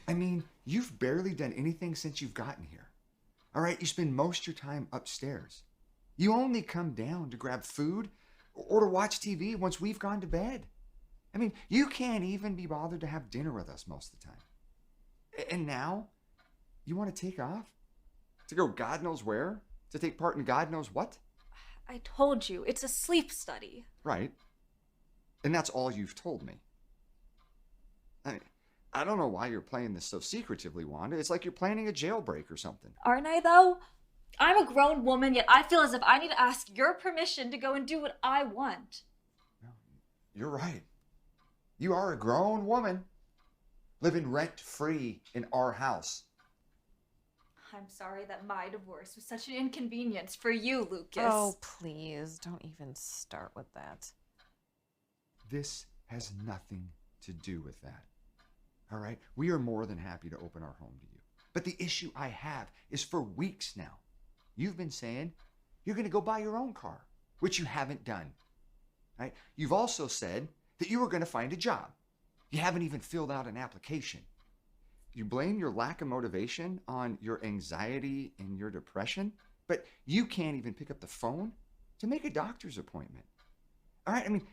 I mean, you've barely done anything since you've gotten here. All right, you spend most of your time upstairs. You only come down to grab food or to watch TV once we've gone to bed. I mean, you can't even be bothered to have dinner with us most of the time. And now, you want to take off? To go God knows where? To take part in God knows what? I told you, it's a sleep study. Right. And that's all you've told me. I don't know why you're playing this so secretively, Wanda. It's like you're planning a jailbreak or something. Aren't I, though? I'm a grown woman, yet I feel as if I need to ask your permission to go and do what I want. No, you're right. You are a grown woman, living rent-free in our house. I'm sorry that my divorce was such an inconvenience for you, Lucas. Oh, please, don't even start with that. This has nothing to do with that. All right? We are more than happy to open our home to you. But the issue I have is for weeks now, you've been saying you're going to go buy your own car, which you haven't done. Right? You've also said that you were going to find a job. You haven't even filled out an application. You blame your lack of motivation on your anxiety and your depression, but you can't even pick up the phone to make a doctor's appointment. All right? I mean,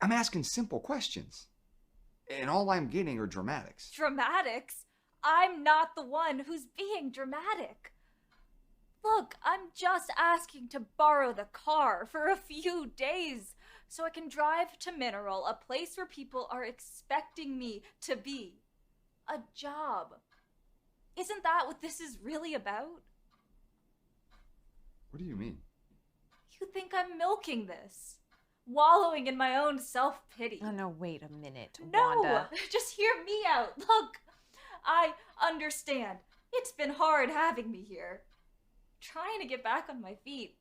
I'm asking simple questions. And all I'm getting are dramatics. Dramatics? I'm not the one who's being dramatic. Look, I'm just asking to borrow the car for a few days so I can drive to Mineral, a place where people are expecting me to be. A job. Isn't that what this is really about? What do you mean? You think I'm milking this? Wallowing in my own self-pity. Oh, no, wait a minute, No, Wanda. just hear me out. Look, I understand. It's been hard having me here. Trying to get back on my feet.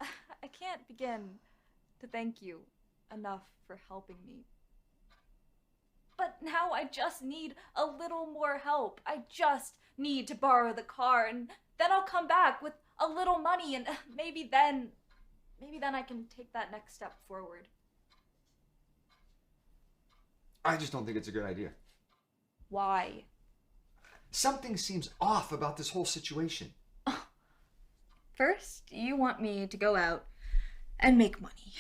I can't begin to thank you enough for helping me. But now I just need a little more help. I just need to borrow the car, and then I'll come back with a little money, and maybe then I can take that next step forward. I just don't think it's a good idea. Why? Something seems off about this whole situation. First, you want me to go out and make money.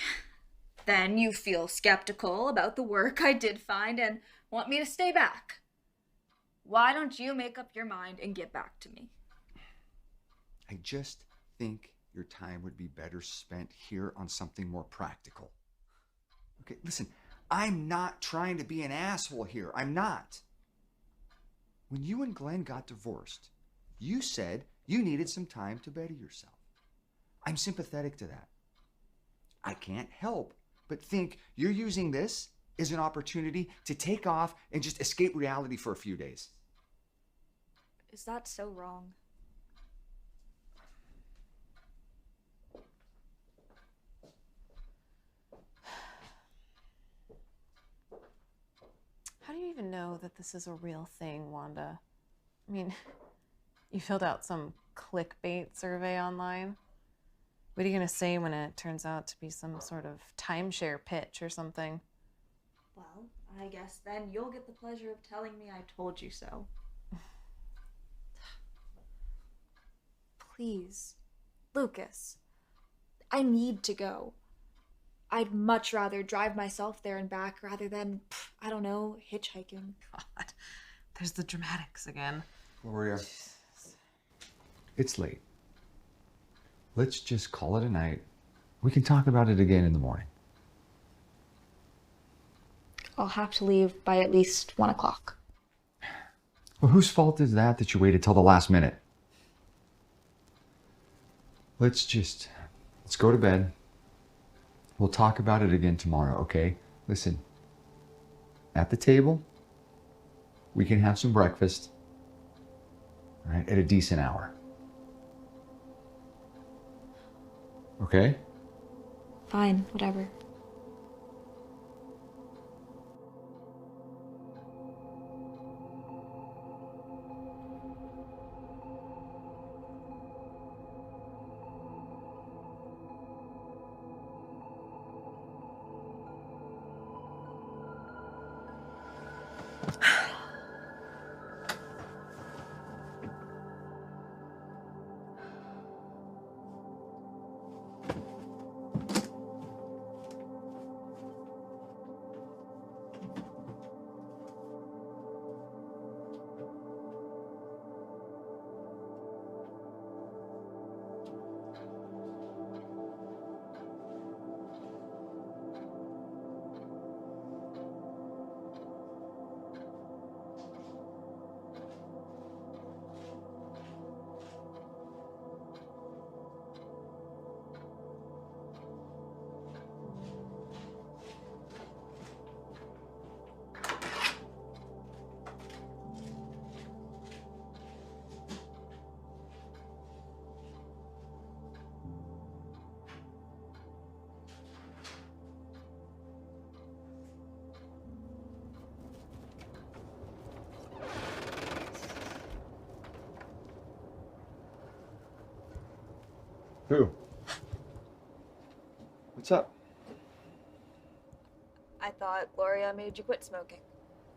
Then you feel skeptical about the work I did find and want me to stay back. Why don't you make up your mind and get back to me? I just think your time would be better spent here on something more practical. Okay, listen, I'm not trying to be an asshole here. I'm not. When you and Glenn got divorced, you said you needed some time to better yourself. I'm sympathetic to that. I can't help but think you're using this as an opportunity to take off and just escape reality for a few days. Is that so wrong? How do you even know that this is a real thing, Wanda? I mean, you filled out some clickbait survey online. What are you going to say when it turns out to be some sort of timeshare pitch or something? Well, I guess then you'll get the pleasure of telling me I told you so. Please, Lucas, I need to go. I'd much rather drive myself there and back rather than, I don't know, hitchhiking. God, there's the dramatics again. Gloria, it's late. Let's just call it a night. We can talk about it again in the morning. I'll have to leave by at least 1 o'clock. Well, whose fault is that you waited till the last minute? Let's go to bed. We'll talk about it again tomorrow, okay? Listen, at the table, we can have some breakfast, all right, at a decent hour. Okay? Fine, whatever. Who? What's up? I thought Gloria made you quit smoking.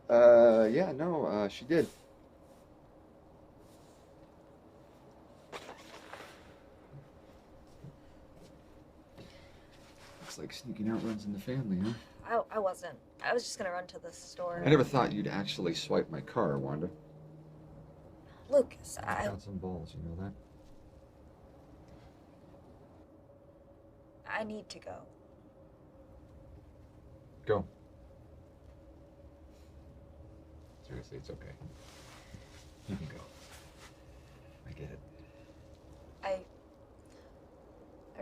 Yeah, no, she did. Looks like sneaking out runs in the family, huh? I wasn't. I was just gonna run to the store. I never thought you'd actually swipe my car, Wanda. Lucas, I've got some balls, you know that? I need to go. Go. Seriously, it's okay. You can go. I get it. I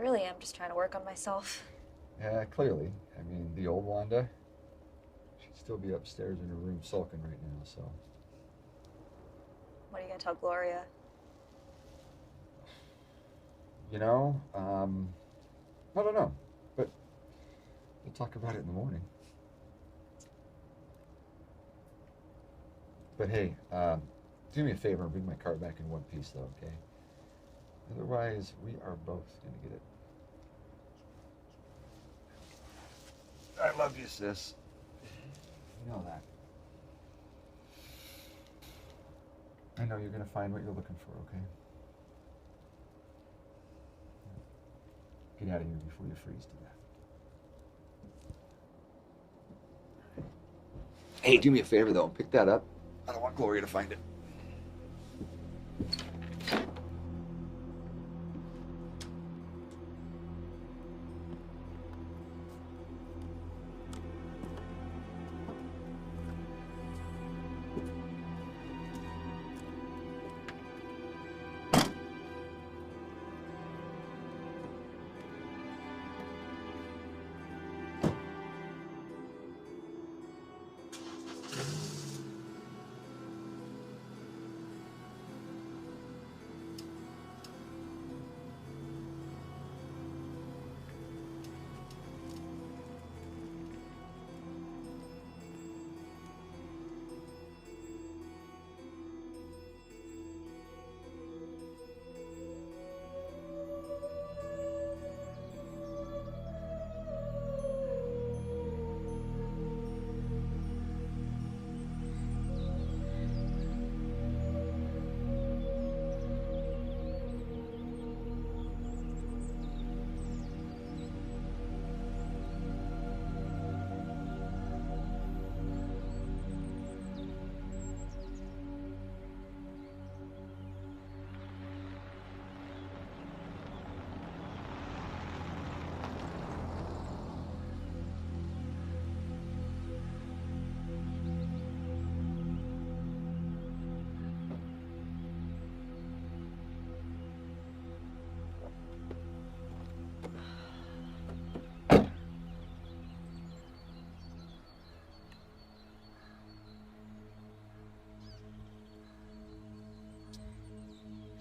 really am just trying to work on myself. Yeah, clearly. I mean, the old Wanda, she'd still be upstairs in her room sulking right now, so. What are you gonna tell Gloria? You know, I don't know, but we'll talk about it in the morning. But hey, do me a favor and bring my car back in one piece, though, okay? Otherwise, we are both gonna get it. I love you, sis. You know that. I know you're gonna find what you're looking for, okay? Get out of here before you freeze to death. Hey, do me a favor, though, and pick that up. I don't want Gloria to find it.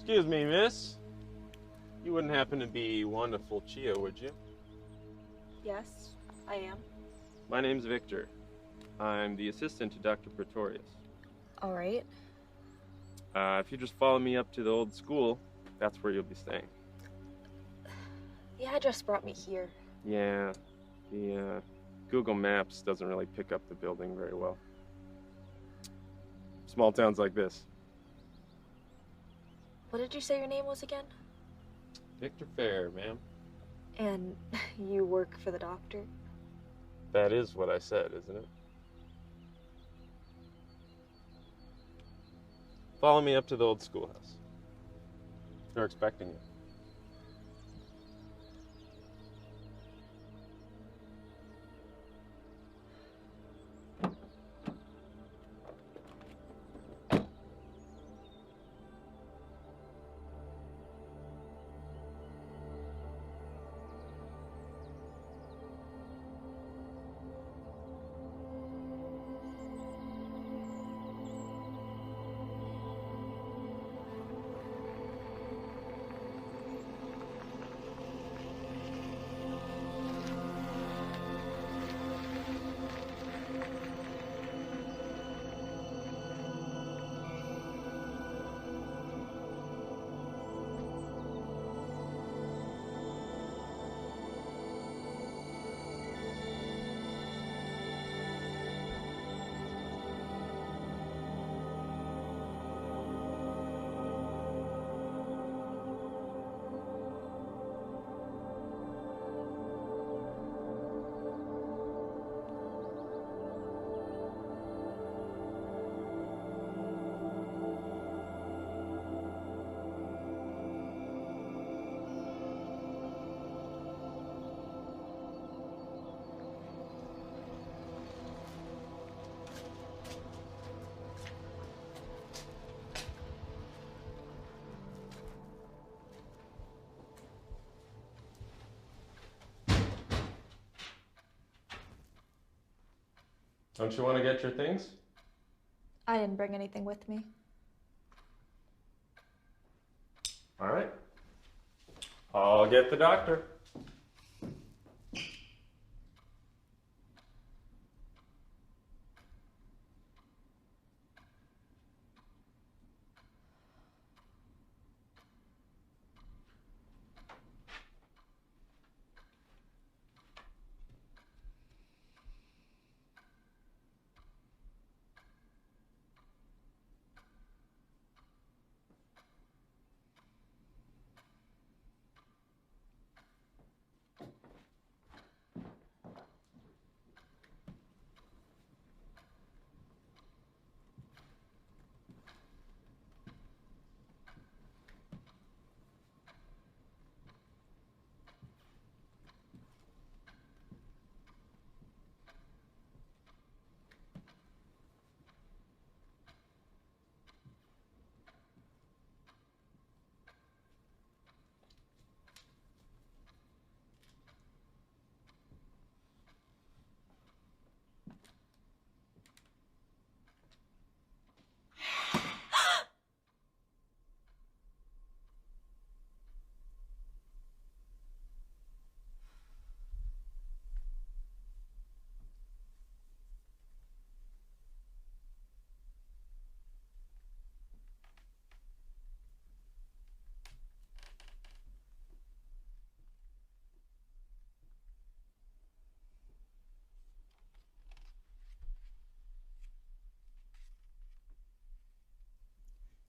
Excuse me, miss. You wouldn't happen to be Wanda Fulcia, would you? Yes, I am. My name's Victor. I'm the assistant to Dr. Pretorius. All right. If you just follow me up to the old school, that's where you'll be staying. The address brought me here. Yeah, the Google Maps doesn't really pick up the building very well. Small towns like this. What did you say your name was again? Victor Fair, ma'am. And you work for the doctor? That is what I said, isn't it? Follow me up to the old schoolhouse. They're expecting you. Don't you want to get your things? I didn't bring anything with me. All right. I'll get the doctor.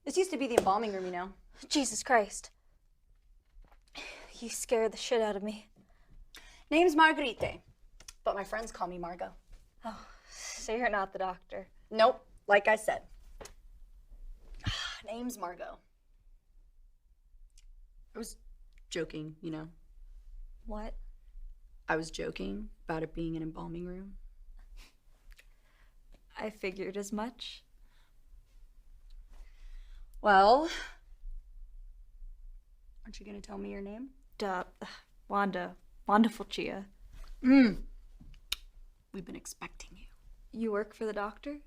This used to be the embalming room, you know. Jesus Christ. You scared the shit out of me. Name's Marguerite, but my friends call me Margot. Oh, so you're not the doctor. Nope, like I said. Name's Margot. I was joking, you know. What? I was joking about it being an embalming room. I figured as much. Well, aren't you gonna tell me your name? Duh. Wanda. Wanda Fulcia. We've been expecting you. You work for the doctor?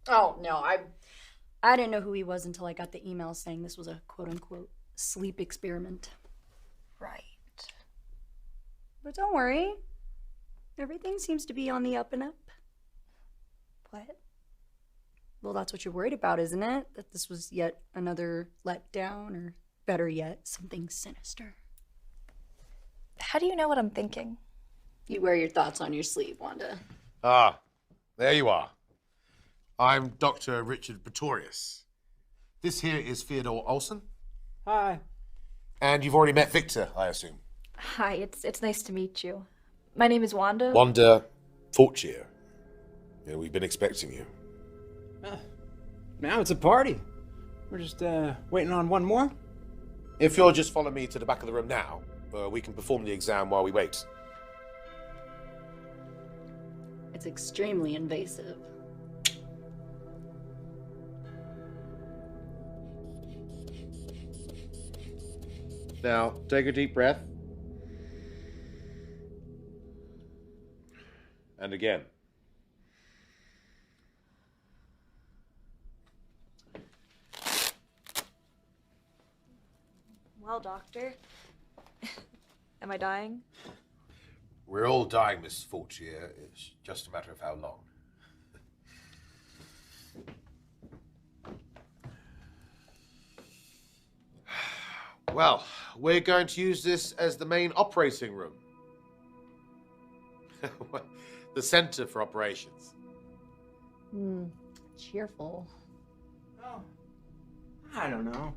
Oh, no, I didn't know who he was until I got the email saying this was a quote-unquote sleep experiment. Right. But don't worry. Everything seems to be on the up and up. What? Well, that's what you're worried about, isn't it? That this was yet another letdown, or better yet, something sinister. How do you know what I'm thinking? You wear your thoughts on your sleeve, Wanda. Ah, there you are. I'm Dr. Richard Pretorius. This here is Theodore Olson. Hi. And you've already met Victor, I assume. Hi, it's nice to meet you. My name is Wanda. Wanda Fortier. Yeah, we've been expecting you. Now it's a party. We're just waiting on one more. If you'll just follow me to the back of the room now, we can perform the exam while we wait. It's extremely invasive. Now, take a deep breath. And again. Well, doctor. Am I dying? We're all dying, Miss Fortier. It's just a matter of how long. Well, we're going to use this as the main operating room. The center for operations. Cheerful. Oh, I don't know.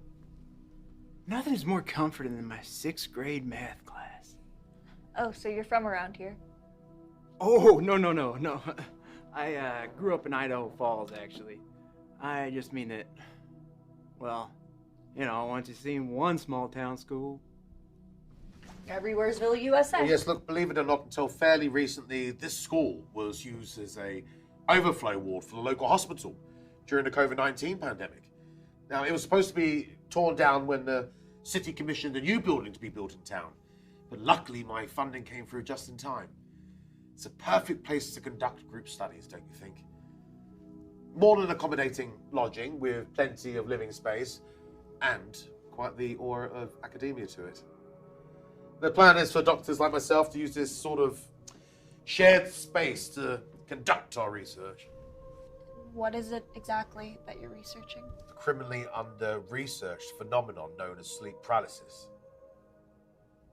Nothing's more comforting than my 6th grade math class. Oh, so you're from around here? Oh, no. I grew up in Idaho Falls, actually. I just mean that, well, you know, once you've seen one small town school. Everywheresville, USA. Well, yes, look, believe it or not, until fairly recently, this school was used as a overflow ward for the local hospital during the COVID-19 pandemic. Now, it was supposed to be torn down when the city commissioned a new building to be built in town. But luckily, my funding came through just in time. It's a perfect place to conduct group studies, don't you think? More than accommodating lodging with plenty of living space and quite the aura of academia to it. The plan is for doctors like myself to use this sort of shared space to conduct our research. What is it exactly that you're researching? The criminally under-researched phenomenon known as sleep paralysis.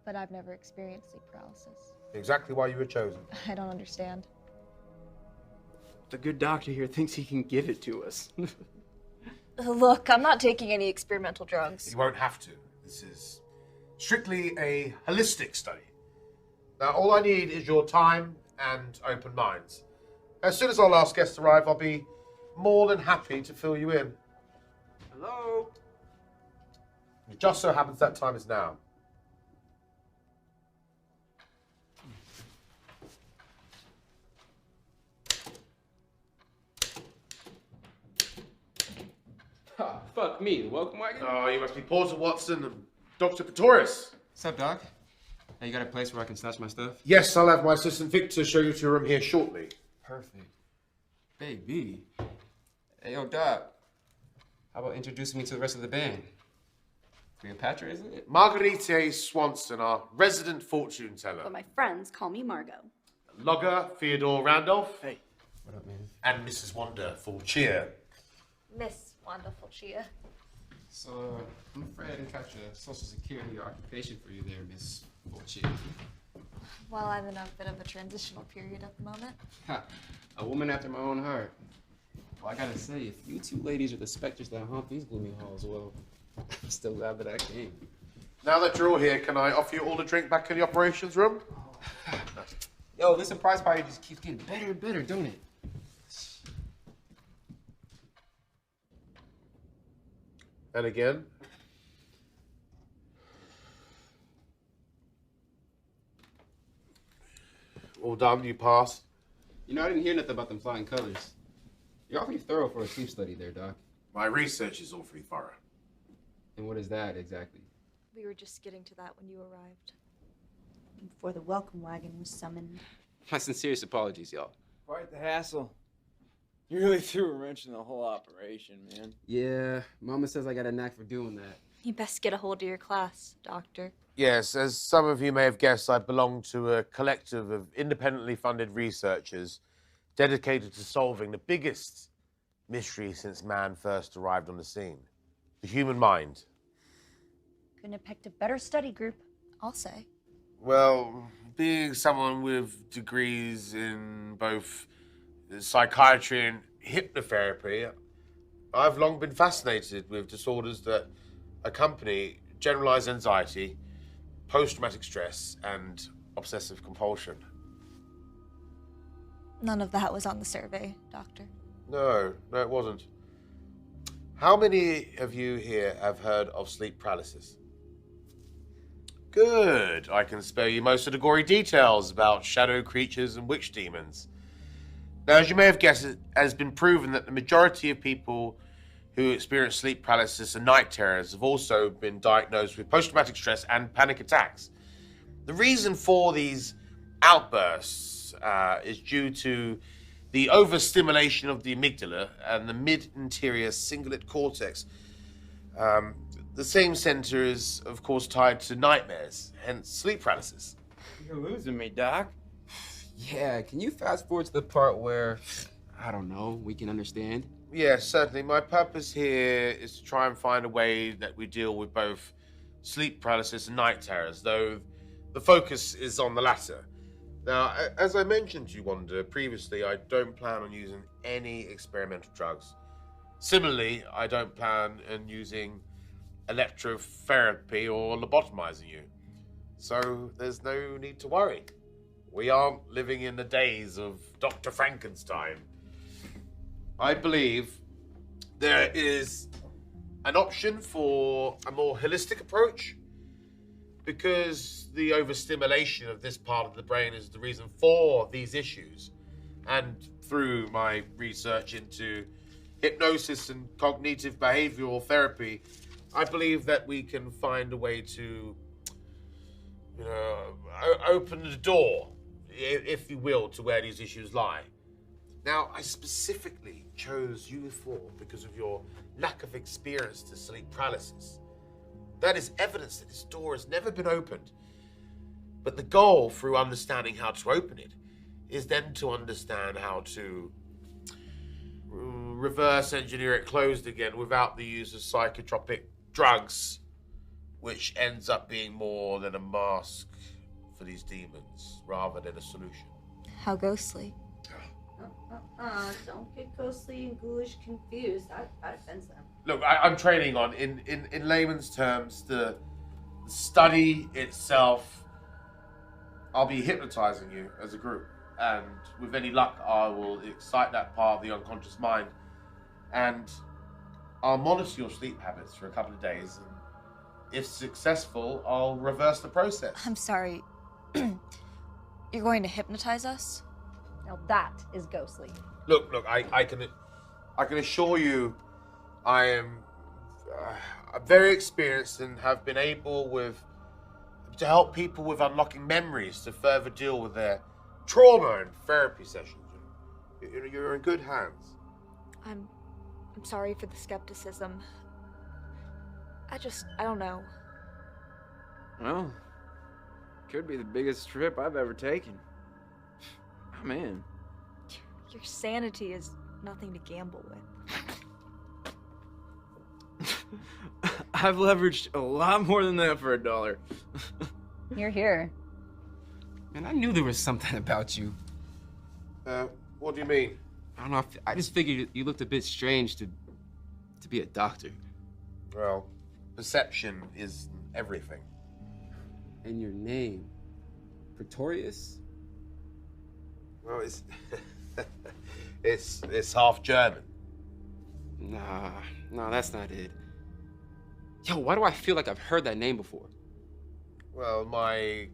But I've never experienced sleep paralysis. Exactly why you were chosen. I don't understand. The good doctor here thinks he can give it to us. Look, I'm not taking any experimental drugs. You won't have to. This is strictly a holistic study. Now, all I need is your time and open minds. As soon as our last guests arrive, I'll be more than happy to fill you in. Hello? It just so happens that time is now. Oh, fuck me, the welcome wagon? Oh, you must be Porter Watson and Dr. Pretorius. What's up, Doc? Now you got a place where I can stash my stuff? Yes, I'll have my assistant Victor show you to your room here shortly. Perfect. Baby. Hey, yo, Doc. How about introducing me to the rest of the band? Cleopatra, isn't it? Marguerite Swanson, our resident fortune teller. But my friends call me Margot. Logger Theodore Randolph. Hey. What up, man? And Mrs. Wanda Fortier. Miss Wonderful Chia. So, I'm afraid I didn't catch a social security or occupation for you there, Miss Fortier. Well, I'm in a bit of a transitional period at the moment. Ha! A woman after my own heart. Well, I gotta say, if you two ladies are the specters that haunt these gloomy halls, well, I'm still glad that I came. Now that you're all here, can I offer you all a drink back in the operations room? Yo, this surprise party just keeps getting better and better, don't it? And again. All done, you pass. You know, I didn't hear nothing about them flying colors. You're awfully thorough for a sleep study there, Doc. My research is awfully thorough. And what is that, exactly? We were just getting to that when you arrived. Before the welcome wagon was summoned. My sincerest apologies, y'all. Quite the hassle. You really threw a wrench in the whole operation, man. Yeah, Mama says I got a knack for doing that. You best get a hold of your class, Doctor. Yes, as some of you may have guessed, I belong to a collective of independently funded researchers dedicated to solving the biggest mystery since man first arrived on the scene. The human mind. Couldn't have picked a better study group. I'll say. Well, being someone with degrees in both psychiatry and hypnotherapy, I've long been fascinated with disorders that accompany generalized anxiety, post-traumatic stress, and obsessive compulsion. None of that was on the survey, Doctor. No, it wasn't. How many of you here have heard of sleep paralysis? Good. I can spare you most of the gory details about shadow creatures and witch demons. Now, as you may have guessed, it has been proven that the majority of people who experience sleep paralysis and night terrors have also been diagnosed with post-traumatic stress and panic attacks. The reason for these outbursts is due to the overstimulation of the amygdala and the mid-anterior cingulate cortex. The same center is, of course, tied to nightmares, hence sleep paralysis. You're losing me, Doc. Yeah, can you fast forward to the part where, I don't know, we can understand? Yes, certainly. My purpose here is to try and find a way that we deal with both sleep paralysis and night terrors, though the focus is on the latter. Now, as I mentioned to you, Wanda, previously, I don't plan on using any experimental drugs. Similarly, I don't plan on using electrotherapy or lobotomizing you. So there's no need to worry. We aren't living in the days of Dr. Frankenstein. I believe there is an option for a more holistic approach, because the overstimulation of this part of the brain is the reason for these issues. And through my research into hypnosis and cognitive behavioral therapy, I believe that we can find a way to, open the door, if you will, to where these issues lie. Now, I specifically chose you four because of your lack of experience to sleep paralysis. That is evidence that this door has never been opened. But the goal, through understanding how to open it, is then to understand how to reverse engineer it closed again without the use of psychotropic drugs, which ends up being more than a mask for these demons rather than a solution. How ghostly. Don't get ghostly and ghoulish confused. That offends them. Look, I'm training on, in layman's terms, the study itself. I'll be hypnotizing you as a group, and with any luck, I will excite that part of the unconscious mind, and I'll monitor your sleep habits for a couple of days, and if successful, I'll reverse the process. I'm sorry. You're going to hypnotize us? Now that is ghostly. Look, I can assure you, I am very experienced and have been able to help people with unlocking memories to further deal with their trauma and therapy sessions. You're in good hands. I'm sorry for the skepticism. I don't know. Well, could be the biggest trip I've ever taken. I'm in. Your sanity is nothing to gamble with. I've leveraged a lot more than that for $1. You're here. Man, I knew there was something about you. What do you mean? I don't know, I just figured you looked a bit strange to be a doctor. Well, perception is everything. And your name, Pretorius? Well, it's half German. Nah, that's not it. Yo, why do I feel like I've heard that name before? Well, my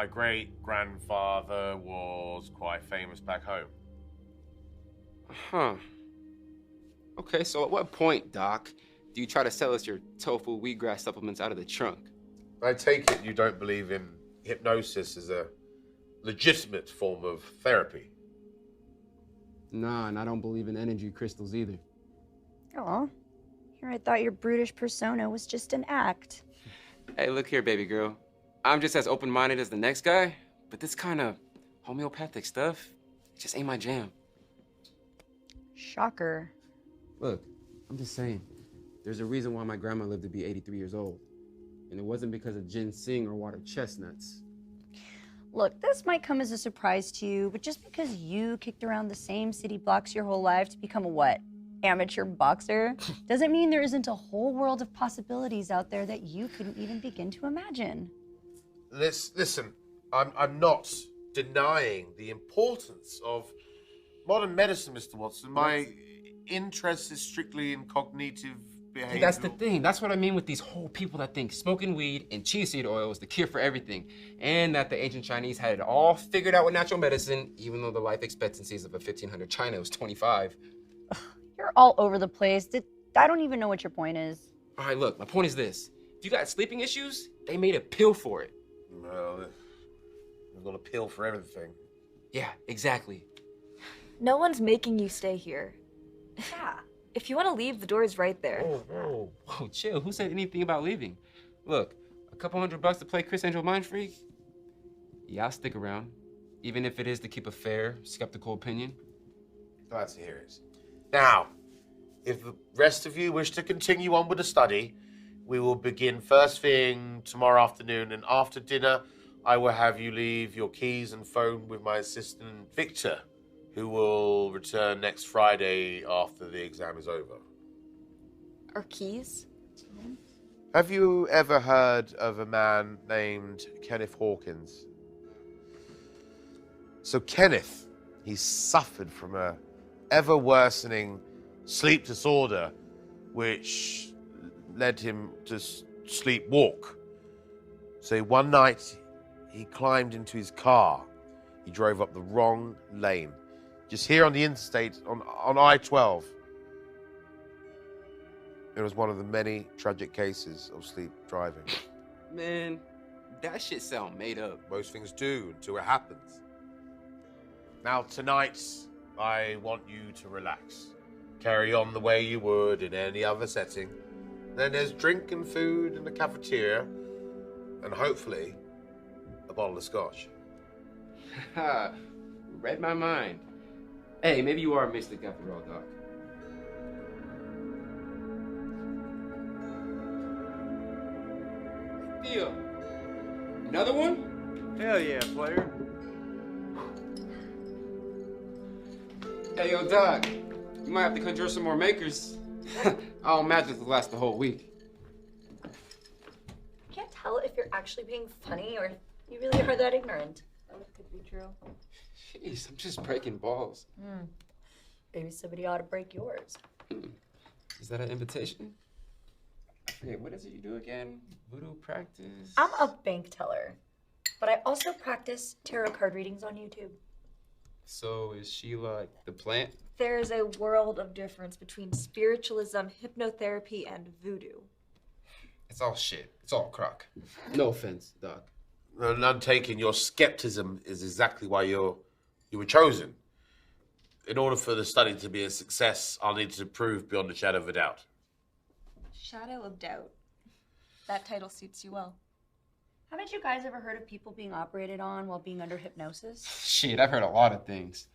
great-grandfather was quite famous back home. Huh. Okay, so at what point, Doc, do you try to sell us your tofu wheatgrass supplements out of the trunk? I take it you don't believe in hypnosis as a legitimate form of therapy. Nah, and I don't believe in energy crystals either. Oh, Or I thought your brutish persona was just an act. Hey, look here, baby girl. I'm just as open-minded as the next guy, but this kind of homeopathic stuff, it just ain't my jam. Shocker. Look, I'm just saying, there's a reason why my grandma lived to be 83 years old. And it wasn't because of ginseng or water chestnuts. Look, this might come as a surprise to you, but just because you kicked around the same city blocks your whole life to become a what? Amateur boxer, doesn't mean there isn't a whole world of possibilities out there that you couldn't even begin to imagine. Listen, I'm not denying the importance of modern medicine, Mr. Watson. My interest is strictly in cognitive behavior. That's the thing. That's what I mean with these whole people that think smoking weed and chia seed oil is the cure for everything. And that the ancient Chinese had it all figured out with natural medicine, even though the life expectancies of a 1500 China was 25. You're all over the place. I don't even know what your point is. All right, look, my point is this. If you got sleeping issues, they made a pill for it. Well, they've got a pill for everything. Yeah, exactly. No one's making you stay here. Yeah. If you want to leave, the door is right there. Whoa, chill. Who said anything about leaving? Look, a couple $100 to play Chris Angel Mind Freak? Yeah, I'll stick around. Even if it is to keep a fair, skeptical opinion. Glad to hear it. Now, if the rest of you wish to continue on with the study, we will begin first thing tomorrow afternoon, and after dinner, I will have you leave your keys and phone with my assistant, Victor, who will return next Friday after the exam is over. Our keys? Have you ever heard of a man named Kenneth Hawkins? So Kenneth, he suffered from a ever-worsening sleep disorder, which led him to sleepwalk. So one night, he climbed into his car. He drove up the wrong lane. Just here on the interstate, on I-12. It was one of the many tragic cases of sleep driving. Man, that shit sound made up. Most things do until it happens. Now tonight, I want you to relax. Carry on the way you would in any other setting. Then there's drink and food in the cafeteria, and hopefully, a bottle of scotch. Ha, read my mind. Hey, maybe you are a mystic after all, Doc. Theo, another one? Hell yeah, player. Hey, yo, Doc, you might have to conjure some more makers. All magic will last the whole week. I can't tell if you're actually being funny or if you really are that ignorant. That could be true. Jeez, I'm just breaking balls. Maybe somebody ought to break yours. Is that an invitation? I forget, what is it you do again? Voodoo practice? I'm a bank teller, but I also practice tarot card readings on YouTube. So is she like the plant? There's a world of difference between spiritualism, hypnotherapy, and voodoo. It's all shit. It's all crock. No offense, Doc. None taken. Your skepticism is exactly why you were chosen. In order for the study to be a success, I'll need to prove beyond a shadow of a doubt. Shadow of doubt. That title suits you well. Haven't you guys ever heard of people being operated on while being under hypnosis? Shit, I've heard a lot of things.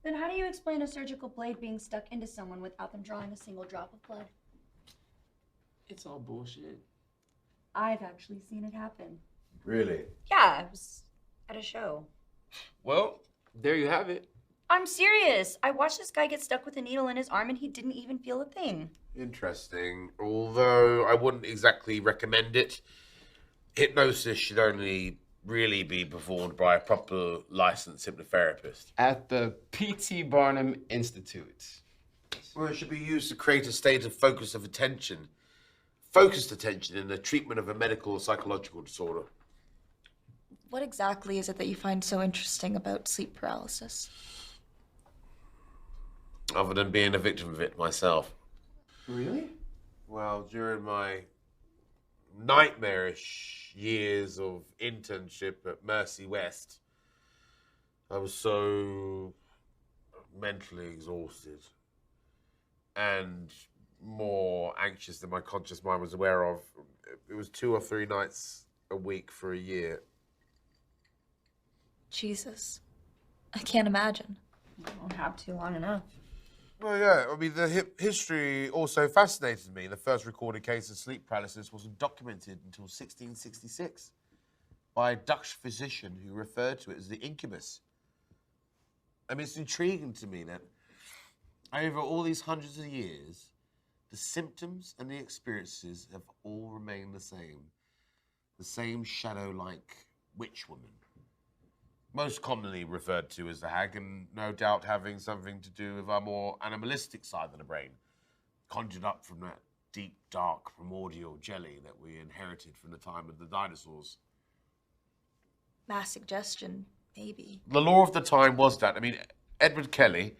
Then how do you explain a surgical blade being stuck into someone without them drawing a single drop of blood? It's all bullshit. I've actually seen it happen. Really? Yeah, I was at a show. Well, there you have it. I'm serious. I watched this guy get stuck with a needle in his arm and he didn't even feel a thing. Interesting. Although I wouldn't exactly recommend it. Hypnosis should only really be performed by a proper licensed hypnotherapist. At the P.T. Barnum Institute. Well, it should be used to create a state of focused attention in the treatment of a medical or psychological disorder. What exactly is it that you find so interesting about sleep paralysis? Other than being a victim of it myself. Really? Well, during my nightmarish years of internship at Mercy West, I was so mentally exhausted and more anxious than my conscious mind was aware of. It was 2 or 3 nights a week for a year. Jesus. I can't imagine. I won't have too long enough. Well, yeah, I mean, the history also fascinated me. The first recorded case of sleep paralysis wasn't documented until 1666 by a Dutch physician who referred to it as the incubus. I mean, it's intriguing to me that over all these hundreds of years, the symptoms and the experiences have all remained the same. The same shadow-like witch woman. Most commonly referred to as the hag, and no doubt having something to do with our more animalistic side of the brain, conjured up from that deep, dark, primordial jelly that we inherited from the time of the dinosaurs. Mass suggestion, maybe. The law of the time was that. I mean, Edward Kelly,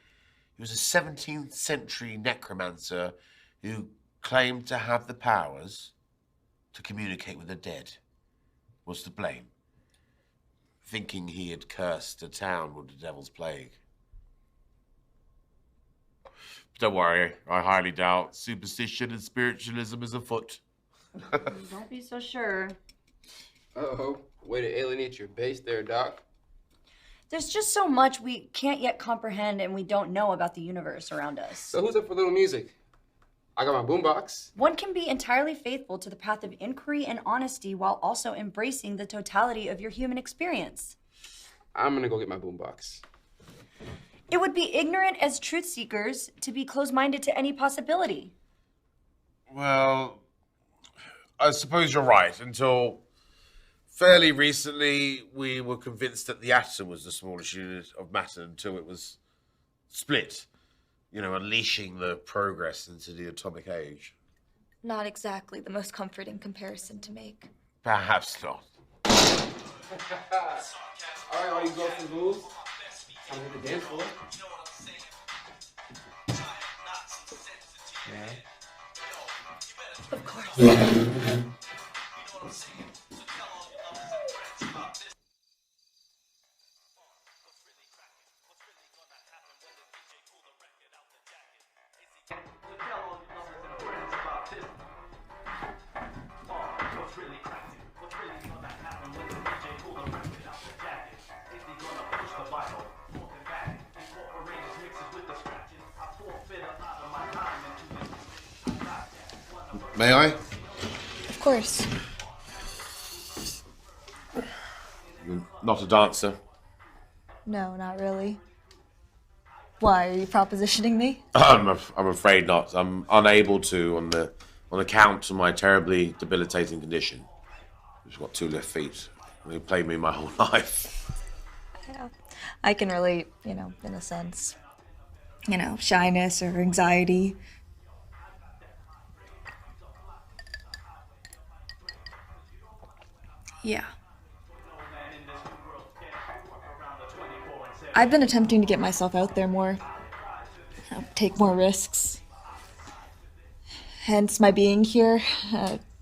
he was a 17th century necromancer who claimed to have the powers to communicate with the dead, was to blame, thinking he had cursed a town with the devil's plague. Don't worry, I highly doubt superstition and spiritualism is afoot. Don't be so sure. Uh-oh. Way to alienate your base there, Doc. There's just so much we can't yet comprehend and we don't know about the universe around us. So who's up for a little music? I got my boombox. One can be entirely faithful to the path of inquiry and honesty while also embracing the totality of your human experience. I'm gonna go get my boombox. It would be ignorant as truth seekers to be closed-minded to any possibility. Well, I suppose you're right. Until fairly recently, we were convinced that the atom was the smallest unit of matter until it was split, you know, unleashing the progress into the atomic age. Not exactly the most comforting comparison to make. Perhaps not. All right, all you girls and ghouls, time to hit the dance floor. Yeah. Of course. May I? Of course. You're not a dancer. No, not really. Why, are you propositioning me? I'm afraid not. I'm unable to on account of my terribly debilitating condition. I've got 2 left feet. They played me my whole life. Yeah. I can relate, in a sense. Shyness or anxiety. Yeah. I've been attempting to get myself out there more. Take more risks. Hence my being here,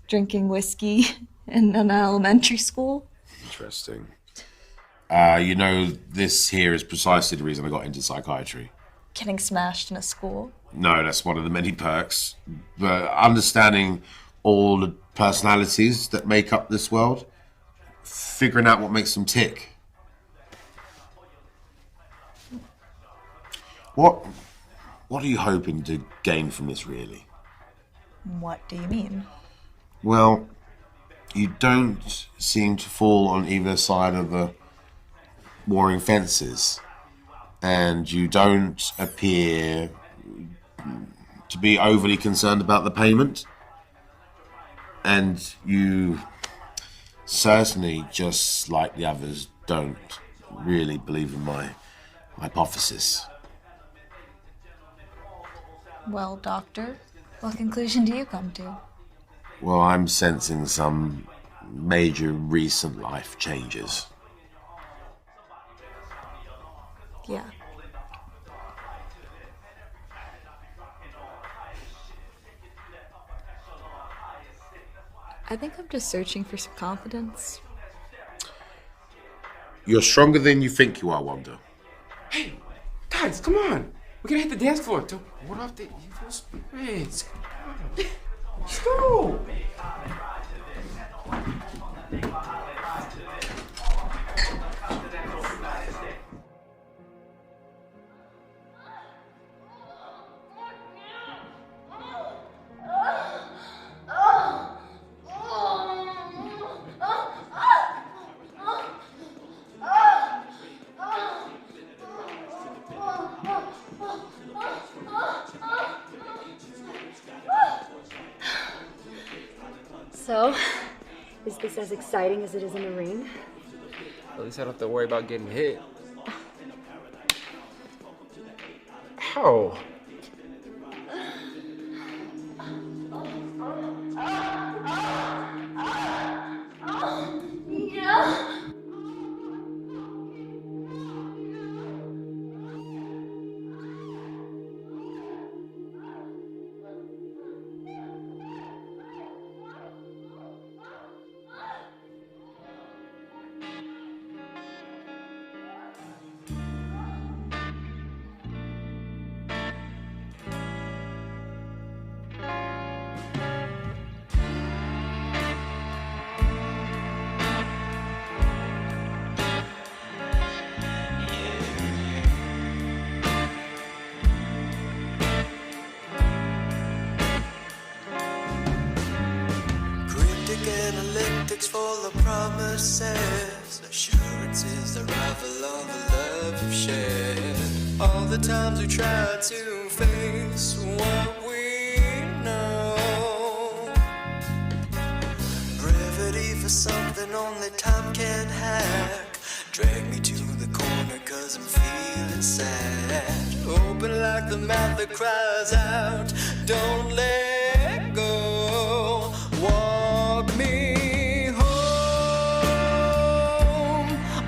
drinking whiskey in an elementary school. Interesting. This here is precisely the reason I got into psychiatry. Getting smashed in a school. No, that's one of the many perks. But understanding all the personalities that make up this world, figuring out what makes them tick. What are you hoping to gain from this, really? What do you mean? Well, you don't seem to fall on either side of the warring fences, and you don't appear to be overly concerned about the payment, and you certainly, just like the others, don't really believe in my hypothesis. Well, doctor, what conclusion do you come to? Well, I'm sensing some major recent life changes. Yeah. I think I'm just searching for some confidence. You're stronger than you think you are, Wanda. Hey, guys, come on. We gotta hit the dance floor to ward off the evil spirits. Let's go. So, is this as exciting as it is in the ring? At least I don't have to worry about getting hit. Ow. Analytics full of promises, assurances that rival all the love you've shared. All the times we tried to face what we know. Brevity for something only time can hack. Drag me to the corner 'cause I'm feeling sad. Open like the mouth that cries out, don't let go. Walk me home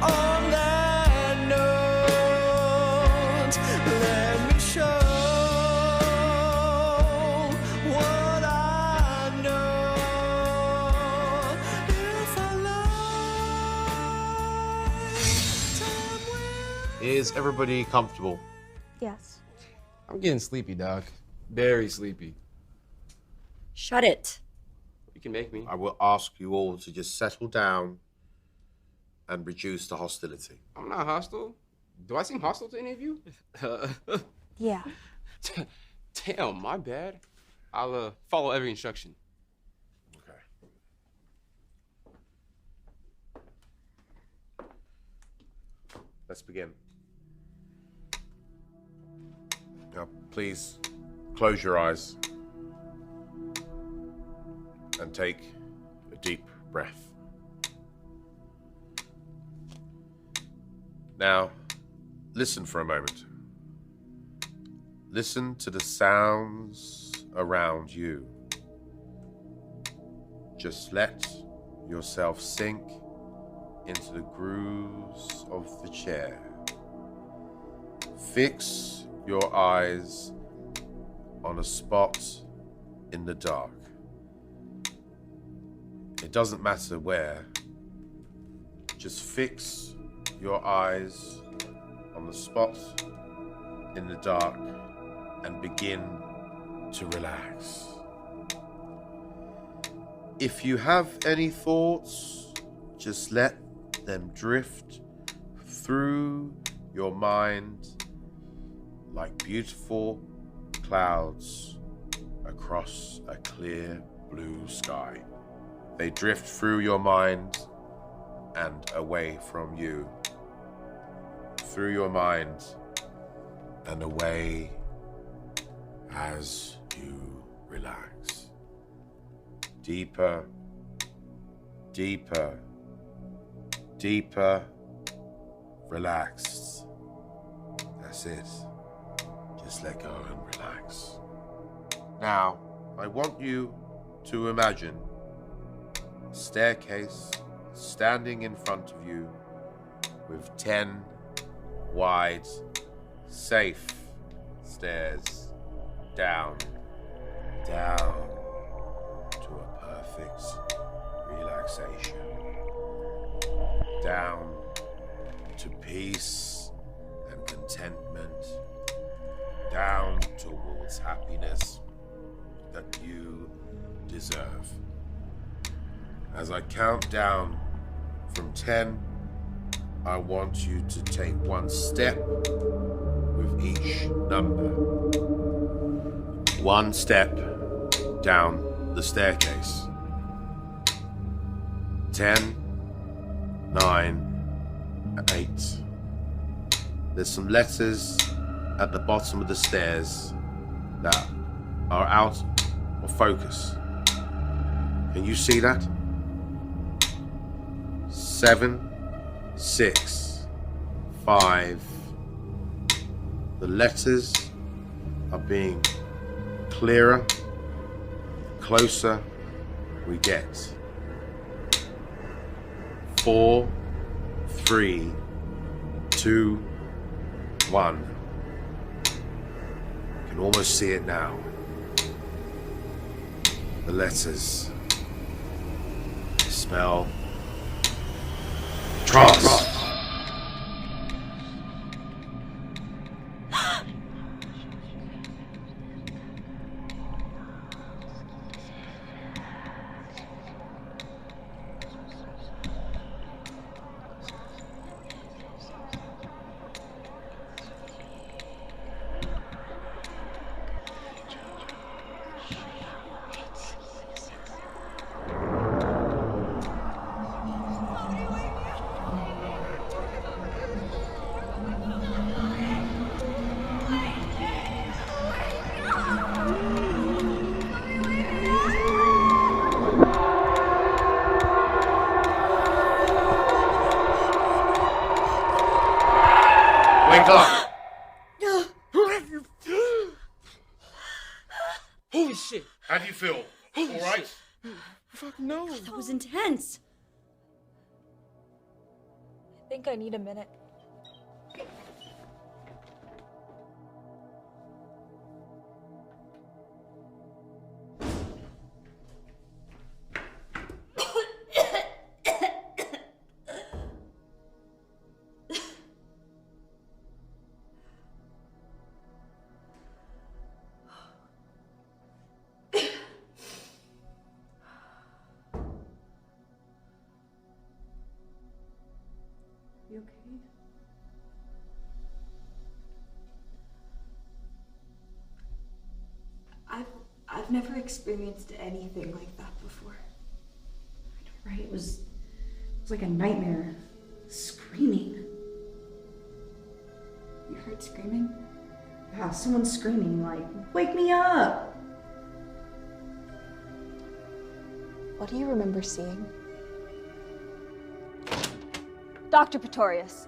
on that note. Let me show what I know. If I lie, Is everybody comfortable? Yes. I'm getting sleepy, Doc. Very sleepy. Shut it. You can make me. I will ask you all to just settle down and reduce the hostility. I'm not hostile. Do I seem hostile to any of you? Yeah. Damn, my bad. I'll follow every instruction. Okay. Let's begin. Now, please close your eyes and take a deep breath. Now, listen for a moment. Listen to the sounds around you. Just let yourself sink into the grooves of the chair. Fix your eyes on a spot in the dark. It doesn't matter where. Just fix your eyes on the spot in the dark and begin to relax. If you have any thoughts, just let them drift through your mind like beautiful clouds across a clear blue sky. They drift through your mind and away from you. Through your mind and away as you relax. Deeper, deeper, deeper, relaxed. That's it. Just let go and relax. Now, I want you to imagine a staircase standing in front of you with 10 wide, safe stairs down, down to a perfect relaxation. Down to peace and contentment. intense happiness that you deserve. As I count down from 10, I want you to take one step with each number. One step down the staircase. 10, 9, 8. There's some letters at the bottom of the stairs that are out of focus. Can you see that? 7, 6, 5. The letters are being clearer, closer we get. 4, 3, 2, 1. You can almost see it now. The letters spell trust. Wake up! Holy shit! How do you feel? Holy All right? shit. Fuck no. That was intense. I think I need a minute. You okay? I've never experienced anything like that before. I know, right? It was like a nightmare. Screaming. You heard screaming? Yeah, someone screaming like, "Wake me up!" What do you remember seeing? Dr. Pretorius,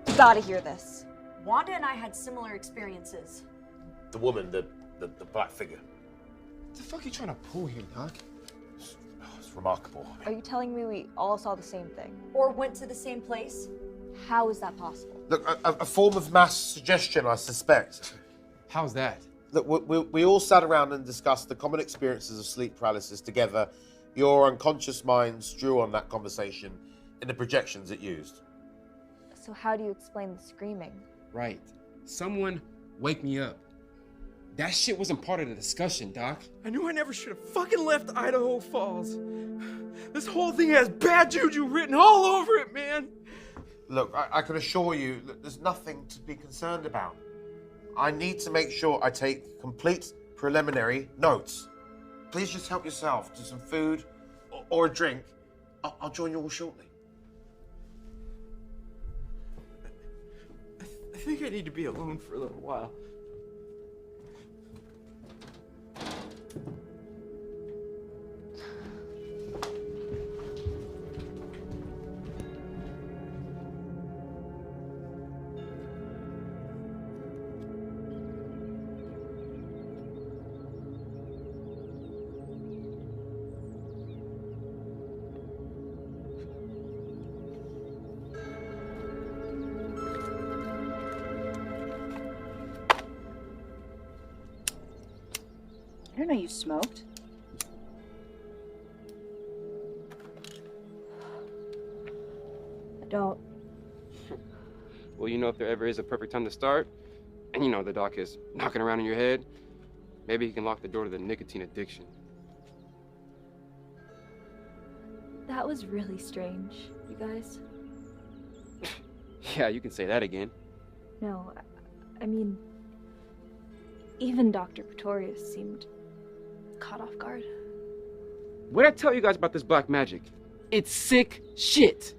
you gotta hear this. Wanda and I had similar experiences. The woman, the black figure. What the fuck are you trying to pull here, Doc? It's remarkable. Are you telling me we all saw the same thing? Or went to the same place? How is that possible? Look, a form of mass suggestion, I suspect. How's that? Look, we all sat around and discussed the common experiences of sleep paralysis together. Your unconscious minds drew on that conversation in the projections it used. So how do you explain the screaming? Right. Someone wake me up. That shit wasn't part of the discussion, Doc. I knew I never should have fucking left Idaho Falls. This whole thing has bad juju written all over it, man. Look, I can assure you that there's nothing to be concerned about. I need to make sure I take complete preliminary notes. Please just help yourself to some food or a drink. I'll join you all shortly. I think I need to be alone for a little while. I didn't know you smoked. I don't. Well, you know, if there ever is a perfect time to start, and you know the doc is knocking around in your head, Maybe he can lock the door to the nicotine addiction. That was really strange, you guys. Yeah, you can say that again. No, I mean, even Dr. Pretorius seemed caught off guard. What'd I tell you guys about this black magic? It's sick shit.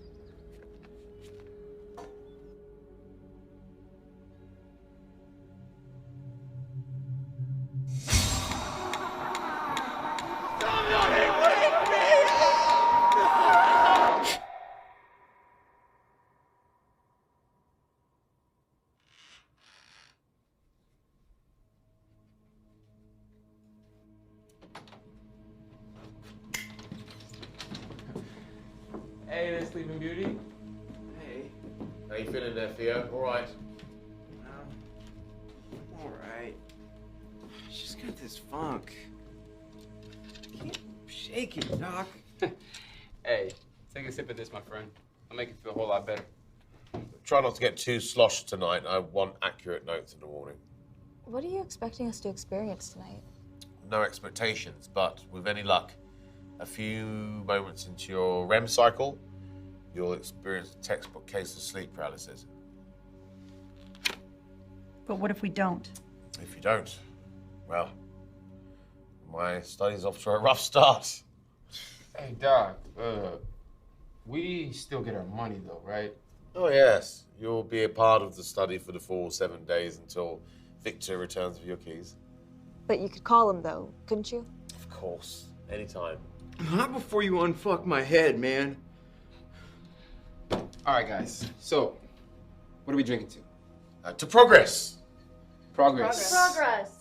Hey there, Sleeping Beauty. Hey. How you feeling there, Theo? All right. I'm alright. She's got this funk. Can't shake it, Doc. Hey, take a sip of this, my friend. I'll make it feel a whole lot better. Try not to get too sloshed tonight. I want accurate notes in the morning. What are you expecting us to experience tonight? No expectations, but with any luck, a few moments into your REM cycle, you'll experience a textbook case of sleep paralysis. But what if we don't? If you don't, well, my study's off to a rough start. Hey, Doc, we still get our money though, right? Oh, yes. You'll be a part of the study for the full 7 days until Victor returns with your keys. But you could call him, though, couldn't you? Of course. Anytime. Not before you unfuck my head, man. All right, guys. So, what are we drinking to? To progress. Progress. Progress.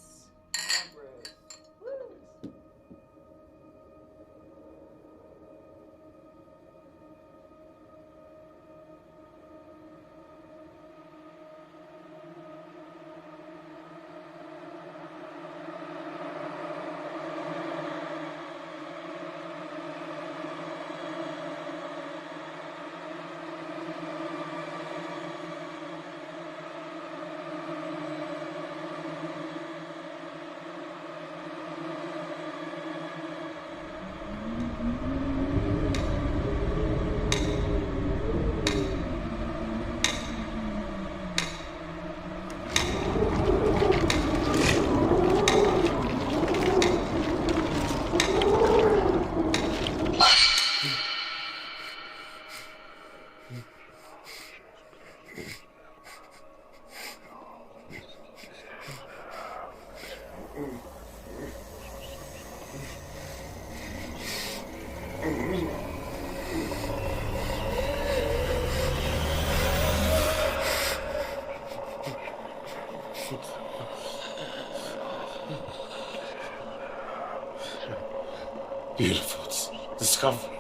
Beautiful discovery.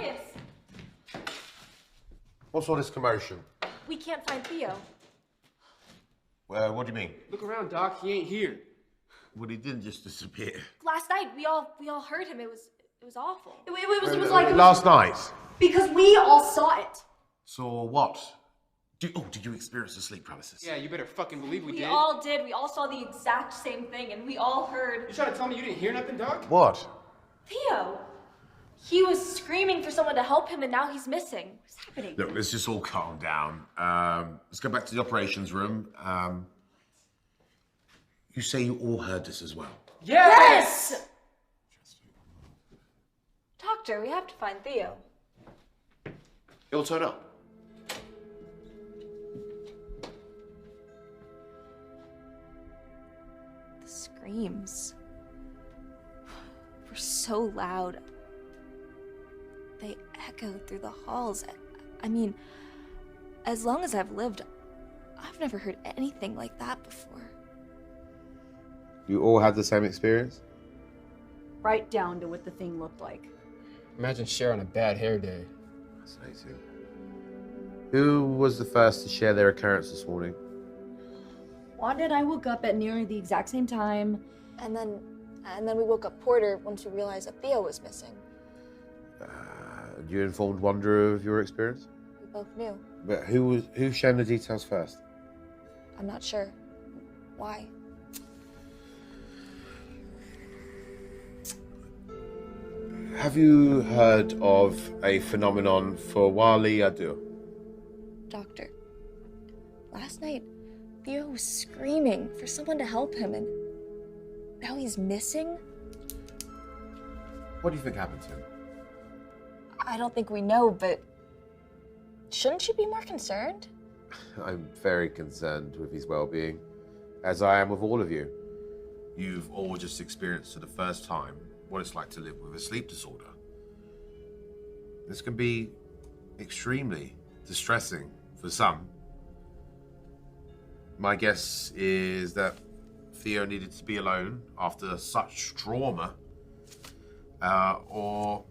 curious. What's all this commotion? We can't find Theo. Well, what do you mean? Look around, Doc. He ain't here. Well, he didn't just disappear. Last night we all heard him. It was awful. It was like Last night. because we all saw it. So what? Did you experience the sleep paralysis? Yeah, you better fucking believe we did. We all did. We all saw the exact same thing, and we all heard You trying to tell me you didn't hear nothing, Doc? What? Theo. He was screaming for someone to help him, and now he's missing. What's happening? Look, let's just all calm down. Let's go back to the operations room. You say you all heard this as well? Yes! Doctor, we have to find Theo. He'll turn up. The screams were so loud. They echoed through the halls. I mean, as long as I've lived, I've never heard anything like that before. You all had the same experience? Right down to what the thing looked like. Imagine Cher on a bad hair day. Fascinating. Who was the first to share their occurrence this morning? Wanda and I woke up at nearly the exact same time. And then we woke up Porter once we realized that Theo was missing. You informed Wanda of your experience? We both knew. But who's sharing the details first? I'm not sure. Why? Have you heard of a phenomenon for Wali Adu? Doctor, last night, Theo was screaming for someone to help him, and now he's missing? What do you think happened to him? I don't think we know, but shouldn't you be more concerned? I'm very concerned with his well-being, as I am with all of you. You've all just experienced for the first time what it's like to live with a sleep disorder. This can be extremely distressing for some. My guess is that Theo needed to be alone after such trauma, or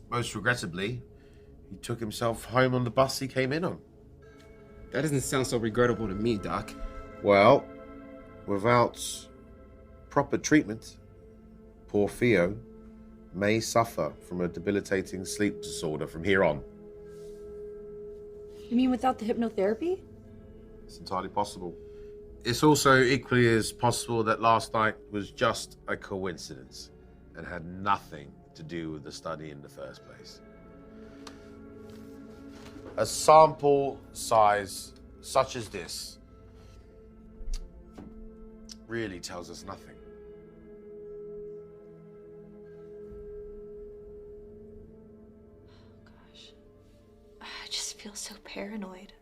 most regrettably, he took himself home on the bus he came in on. That doesn't sound so regrettable to me, Doc. Well, without proper treatment, poor Theo may suffer from a debilitating sleep disorder from here on. You mean without the hypnotherapy? It's entirely possible. It's also equally as possible that last night was just a coincidence and had nothing to do with the study in the first place. A sample size such as this really tells us nothing. Gosh, I just feel so paranoid.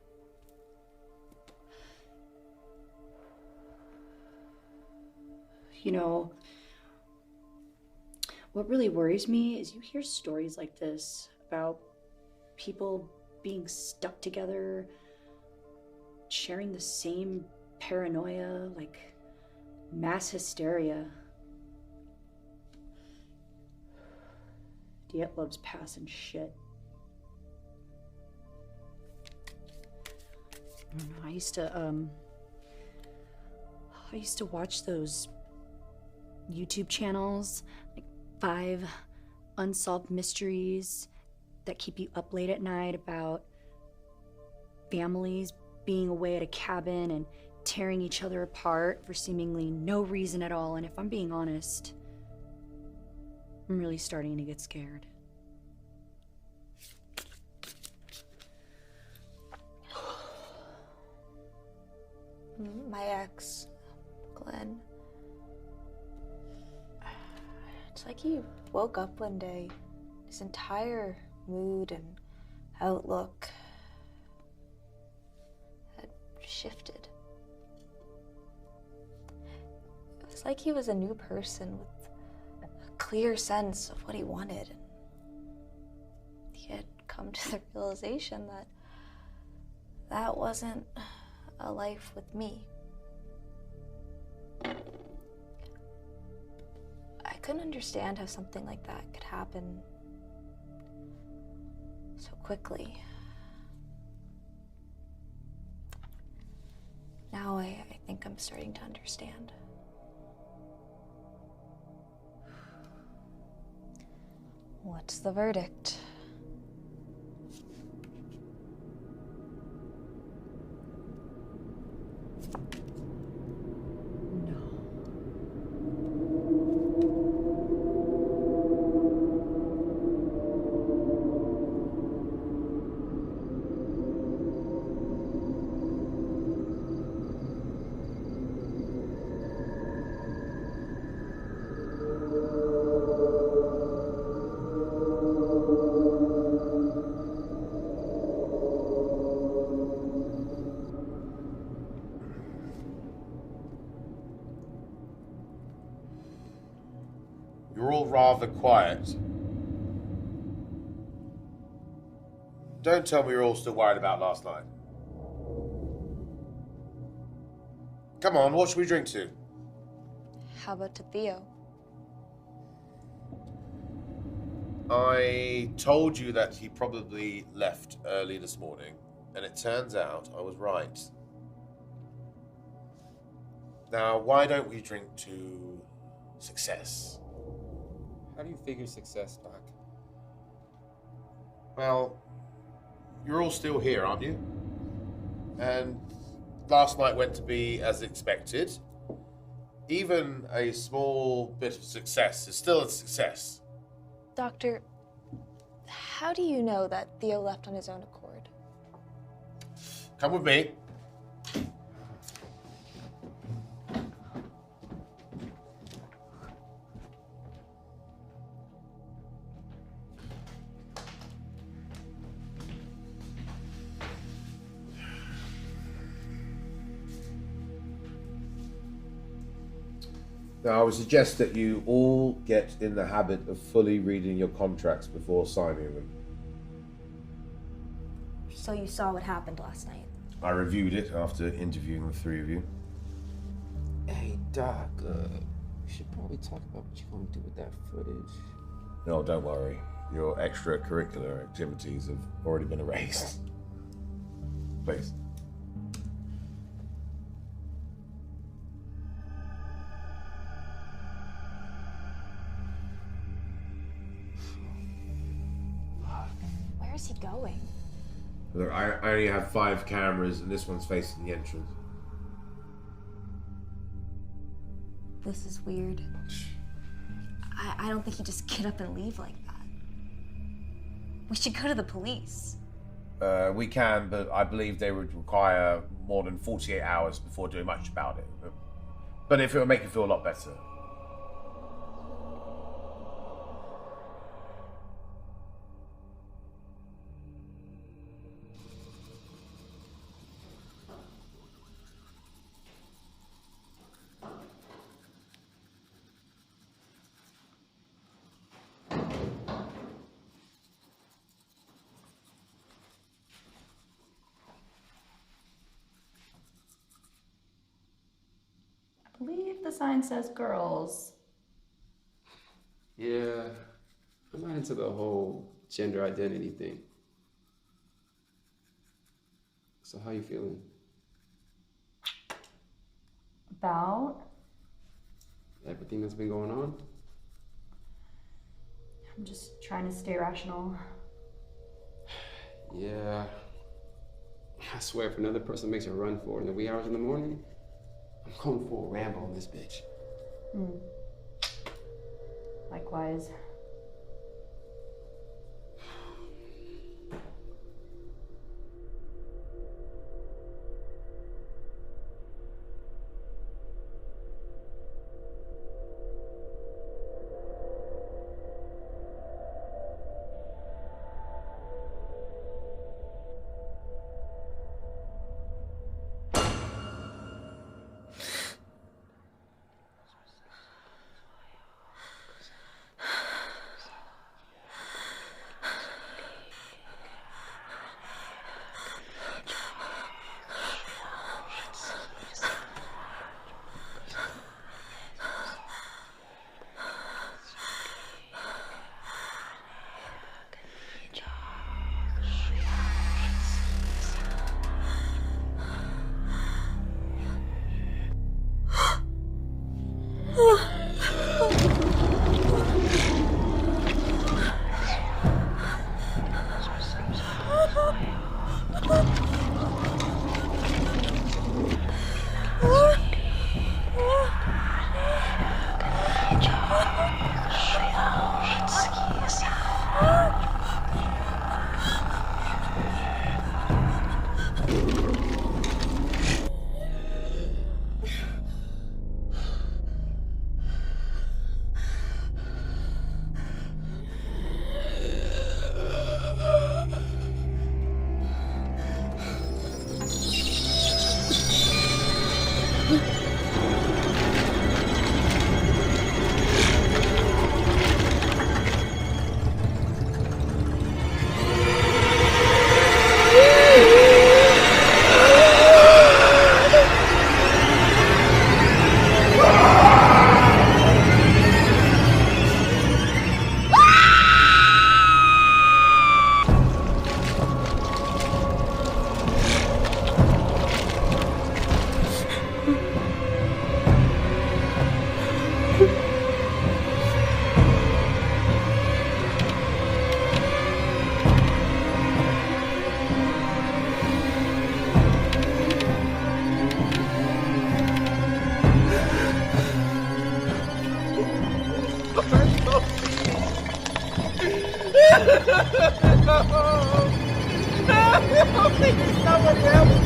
You know, what really worries me is you hear stories like this about people being stuck together, sharing the same paranoia, like mass hysteria. Dietlov's passing shit. I don't know, I used to watch those YouTube channels, like 5 unsolved mysteries that keep you up late at night about families being away at a cabin and tearing each other apart for seemingly no reason at all. And if I'm being honest, I'm really starting to get scared. My ex, Glenn. It's like he woke up one day, his entire mood and outlook had shifted. It was like he was a new person with a clear sense of what he wanted. He had come to the realization that that wasn't a life with me. I couldn't understand how something like that could happen. quickly. Now I think I'm starting to understand. What's the verdict? You're all rather quiet. Don't tell me you're all still worried about last night. Come on, what should we drink to? How about to Theo? I told you that he probably left early this morning, and it turns out I was right. Now, why don't we drink to success? How do you figure success, Doc? Well, you're all still here, aren't you? And last night went to be as expected. Even a small bit of success is still a success. Doctor, how do you know that Theo left on his own accord? Come with me. Now, I would suggest that you all get in the habit of fully reading your contracts before signing them. So you saw what happened last night? I reviewed it after interviewing the three of you. Hey, Doc, we should probably talk about what you're going to do with that footage. No, don't worry. Your extracurricular activities have already been erased. Please. Where is he going? Look, I only have 5 cameras, and this one's facing the entrance. This is weird. I don't think he'd just get up and leave like that. We should go to the police. We can, but I believe they would require more than 48 hours before doing much about it. But if it would make you feel a lot better. I believe the sign says girls. Yeah, I'm not into the whole gender identity thing. So how you feeling? About? Everything that's been going on? I'm just trying to stay rational. Yeah. I swear, if another person makes a run for it in the wee hours in the morning, I'm going for a ramble on this bitch. Likewise. Please, somebody help me!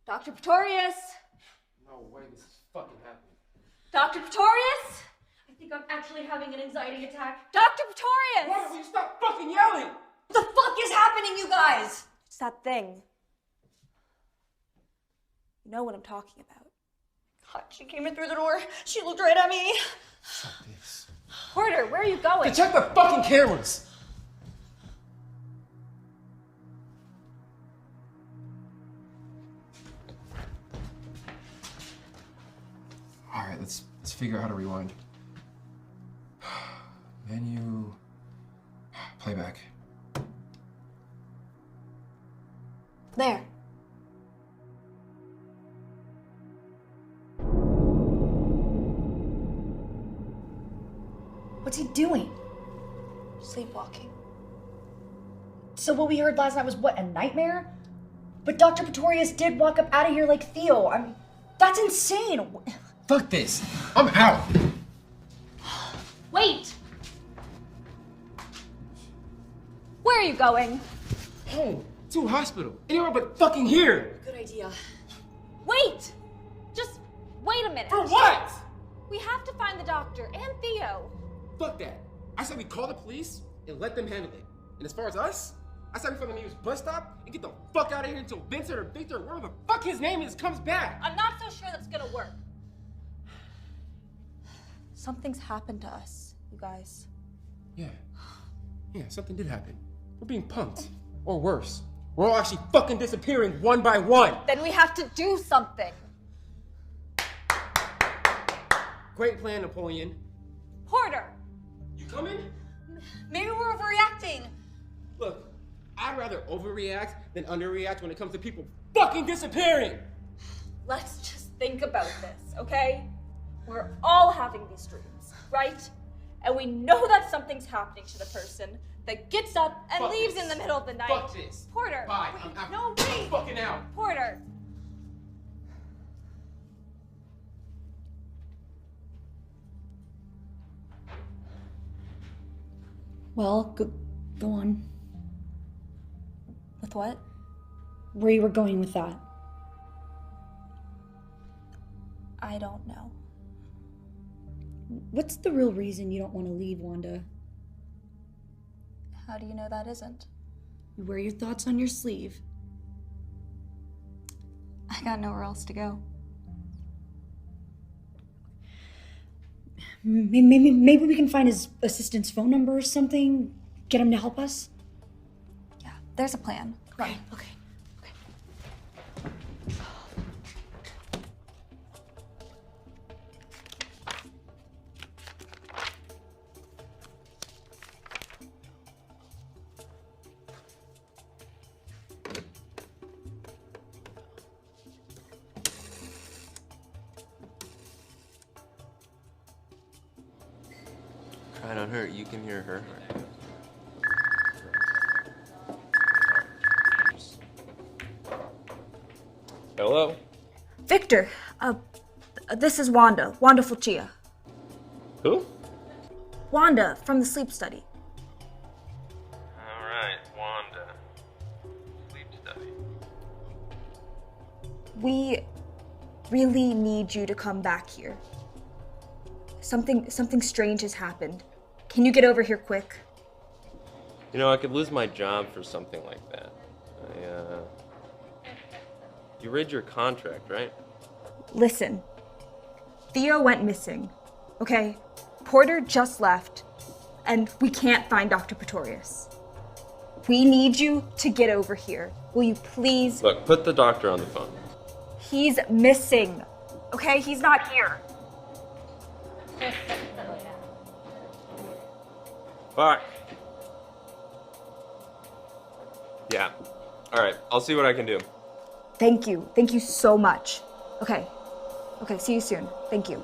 Dr. Pretorius! No way this is fucking happening. Dr. Pretorius! I think I'm actually having an anxiety attack. Dr. Pretorius! Why don't you stop fucking yelling? What the fuck is happening, you guys? It's that thing. You know what I'm talking about. God, she came in through the door. She looked right at me. Fuck this. Porter, where are you going? To check the fucking cameras! Alright, let's figure out how to rewind. Menu. Playback. There. What's he doing? Sleepwalking. So what we heard last night was what, a nightmare? But Dr. Pretorius did walk up out of here like Theo. I mean, that's insane. Fuck this. I'm out. Wait! Where are you going? Home. To a hospital. Anywhere but fucking here. Good idea. Wait! Just wait a minute. For what? We have to find the doctor and Theo. Fuck that. I said we call the police and let them handle it. And as far as us, I said we find the nearest bus stop and get the fuck out of here until Vincent or Victor, whatever the fuck his name is, comes back. I'm not so sure that's gonna work. Something's happened to us, you guys. Yeah, something did happen. We're being punked. Or worse, we're all actually fucking disappearing one by one. Then we have to do something. Great plan, Napoleon. Porter! You coming? Maybe we're overreacting. Look, I'd rather overreact than underreact when it comes to people fucking disappearing. Let's just think about this, okay? We're all having these dreams, right? And we know that something's happening to the person that gets up and Fuck leaves this. in the middle of the night. Fuck this. Porter! Bye. Wait, I'm out. no, wait! I'm fucking out. Porter! Well, go on. With what? Where you were going with that. I don't know. What's the real reason you don't want to leave, Wanda? How do you know that isn't? You wear your thoughts on your sleeve. I got nowhere else to go. Maybe we can find his assistant's phone number or something. Get him to help us. Yeah, there's a plan. Okay. Okay. Try not hurt. You can hear her. Hello? Victor, this is Wanda. Wanda Fulcia. Who? Wanda from the sleep study. Alright, Wanda. Sleep study. We really need you to come back here. Something strange has happened. Can you get over here quick? You know, I could lose my job for something like that. You read your contract, right? Listen, Theo went missing, okay? Porter just left, and we can't find Dr. Pretorius. we need you to get over here. Will you please? Look, put the doctor on the phone. He's missing. Okay, he's not here. Fuck. Yeah. All right, I'll see what I can do. Thank you. Thank you so much. Okay. Okay, see you soon. Thank you.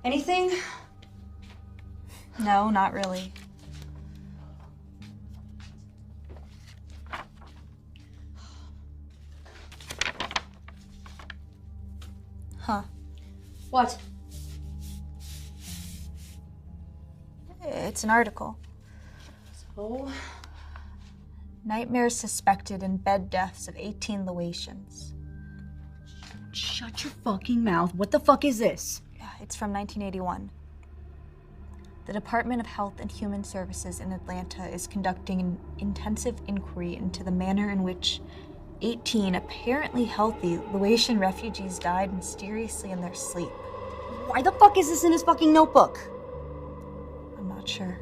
Anything? No, not really. Huh. What? It's an article. So? Nightmares suspected in bed deaths of 18 Laotians. Shut your fucking mouth. What the fuck is this? It's from 1981. The Department of Health and Human Services in Atlanta is conducting an intensive inquiry into the manner in which 18 apparently healthy Laotian refugees died mysteriously in their sleep. Why the fuck is this in his fucking notebook? I'm not sure.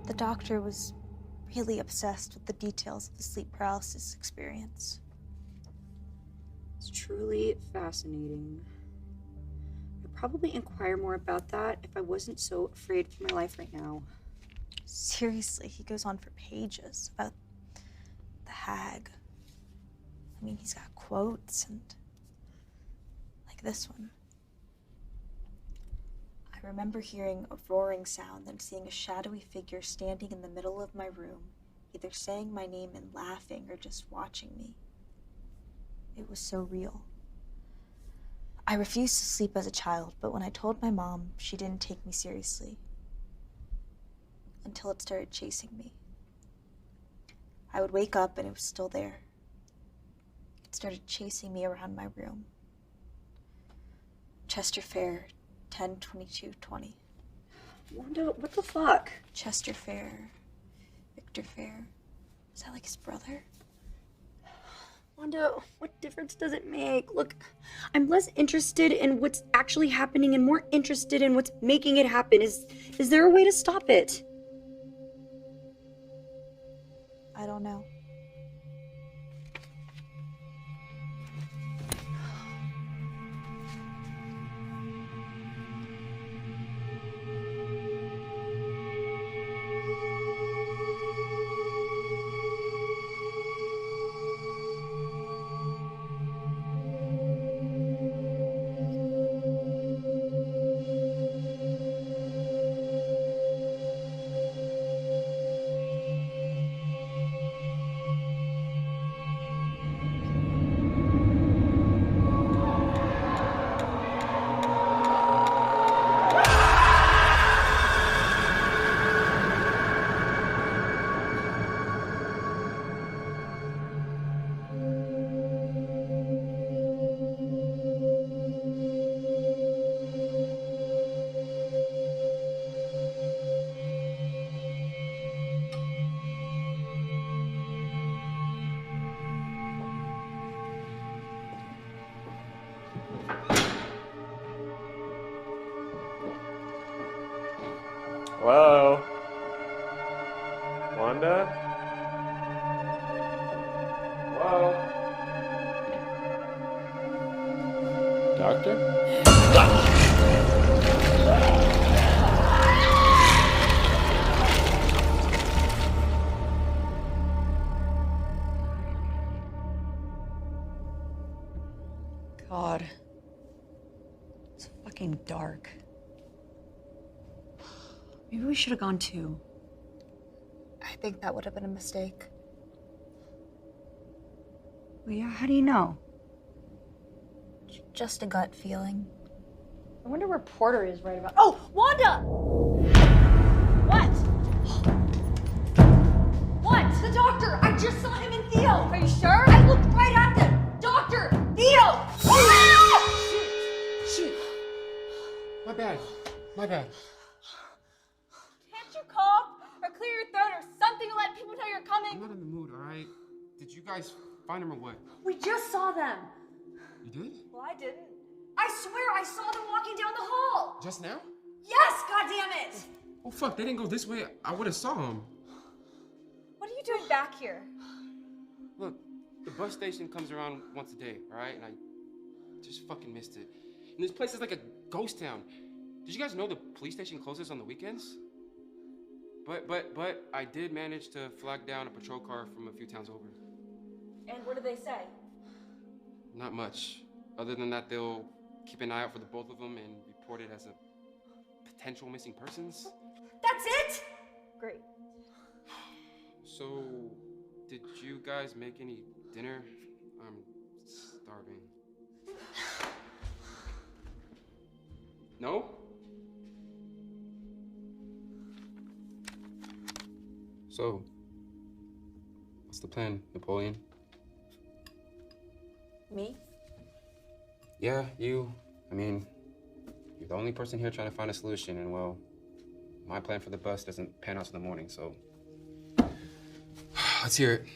The doctor was really obsessed with the details of the sleep paralysis experience. It's truly fascinating. I'd probably inquire more about that if I wasn't so afraid for my life right now. Seriously, he goes on for pages about the hag. I mean, he's got quotes and like this one. I remember hearing a roaring sound and seeing a shadowy figure standing in the middle of my room, either saying my name and laughing or just watching me. It was so real. I refused to sleep as a child, but when I told my mom, she didn't take me seriously. Until it started chasing me. I would wake up and it was still there. It started chasing me around my room. Chester Fair, 10/22/20. Wanda, what the fuck? Chester Fair. Victor Fair. Is that like his brother? Wanda, what difference does it make? Look, I'm less interested in what's actually happening and more interested in what's making it happen. Is there a way to stop it? I don't know. Hello? Wanda? Hello? Doctor? God. fucking dark. Maybe we should have gone too. I think that would have been a mistake. Leah, how do you know? Just a gut feeling. I wonder where Porter is right about. Oh, Wanda! What? What? The doctor! I just saw him and Theo! Are you sure? I looked right at them! Doctor! Theo! Shit. My bad. My bad. Can't you cough or clear your throat or something to let people know you're I'm coming? not in the mood, all right? Did you guys find him or what? We just saw them. You did? Well, I didn't. I swear I saw them walking down the hall. Just now? Yes, goddammit! Oh, fuck, they didn't go this way. I would have saw him. What are you doing back here? Look, the bus station comes around once a day, all right? And I just fucking missed it. And this place is like a ghost town. Did you guys know the police station closes on the weekends? But I did manage to flag down a patrol car from a few towns over. And what do they say? Not much. Other than that, they'll keep an eye out for the both of them and report it as a potential missing persons. That's it? Great. So, did you guys make any dinner? I'm starving. No? So, what's the plan, Napoleon? Me? Yeah, you. I mean, you're the only person here trying to find a solution, and well, my plan for the bus doesn't pan out till the morning, so let's hear it.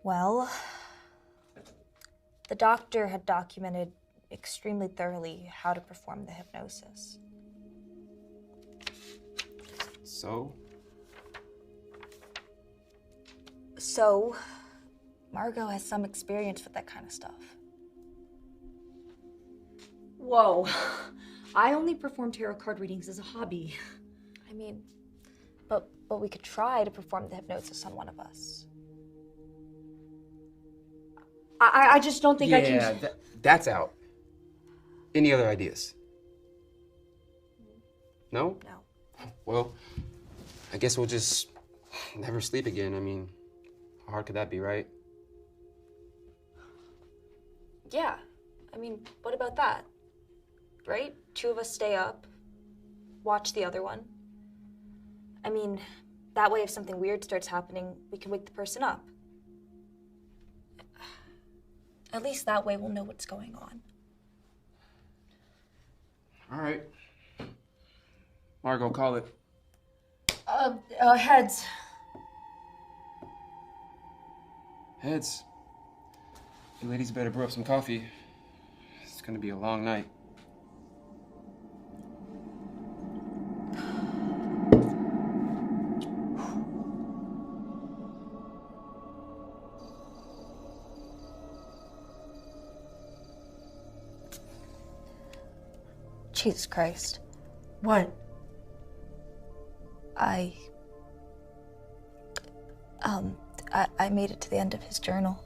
Well, the doctor had documented extremely thoroughly how to perform the hypnosis. So, Margot has some experience with that kind of stuff. Whoa. I only perform tarot card readings as a hobby. I mean, but we could try to perform the hypnosis on one of us. I just don't think I can. Yeah, that's out. Any other ideas? No? No. Well, I guess we'll just never sleep again. I mean, how hard could that be, right? Yeah. I mean, what about that? Right? Two of us stay up, watch the other one. I mean, that way if something weird starts happening, we can wake the person up. At least that way we'll know what's going on. All right. Margot, call it. Heads. Heads. You ladies better brew up some coffee. It's gonna be a long night. Jesus Christ. What? I made it to the end of his journal.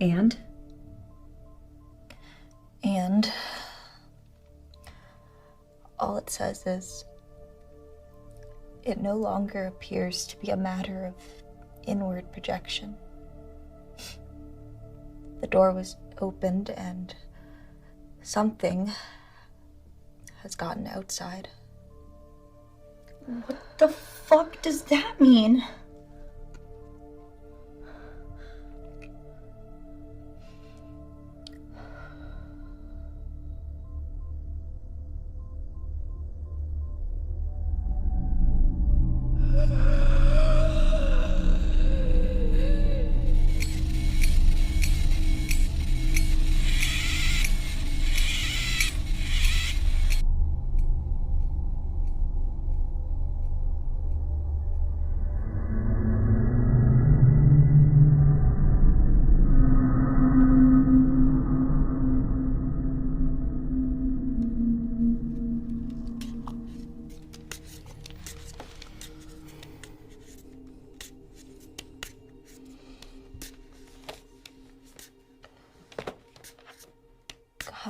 And? And all it says is, it no longer appears to be a matter of inward projection. The door was opened and something has gotten outside. What the fuck does that mean?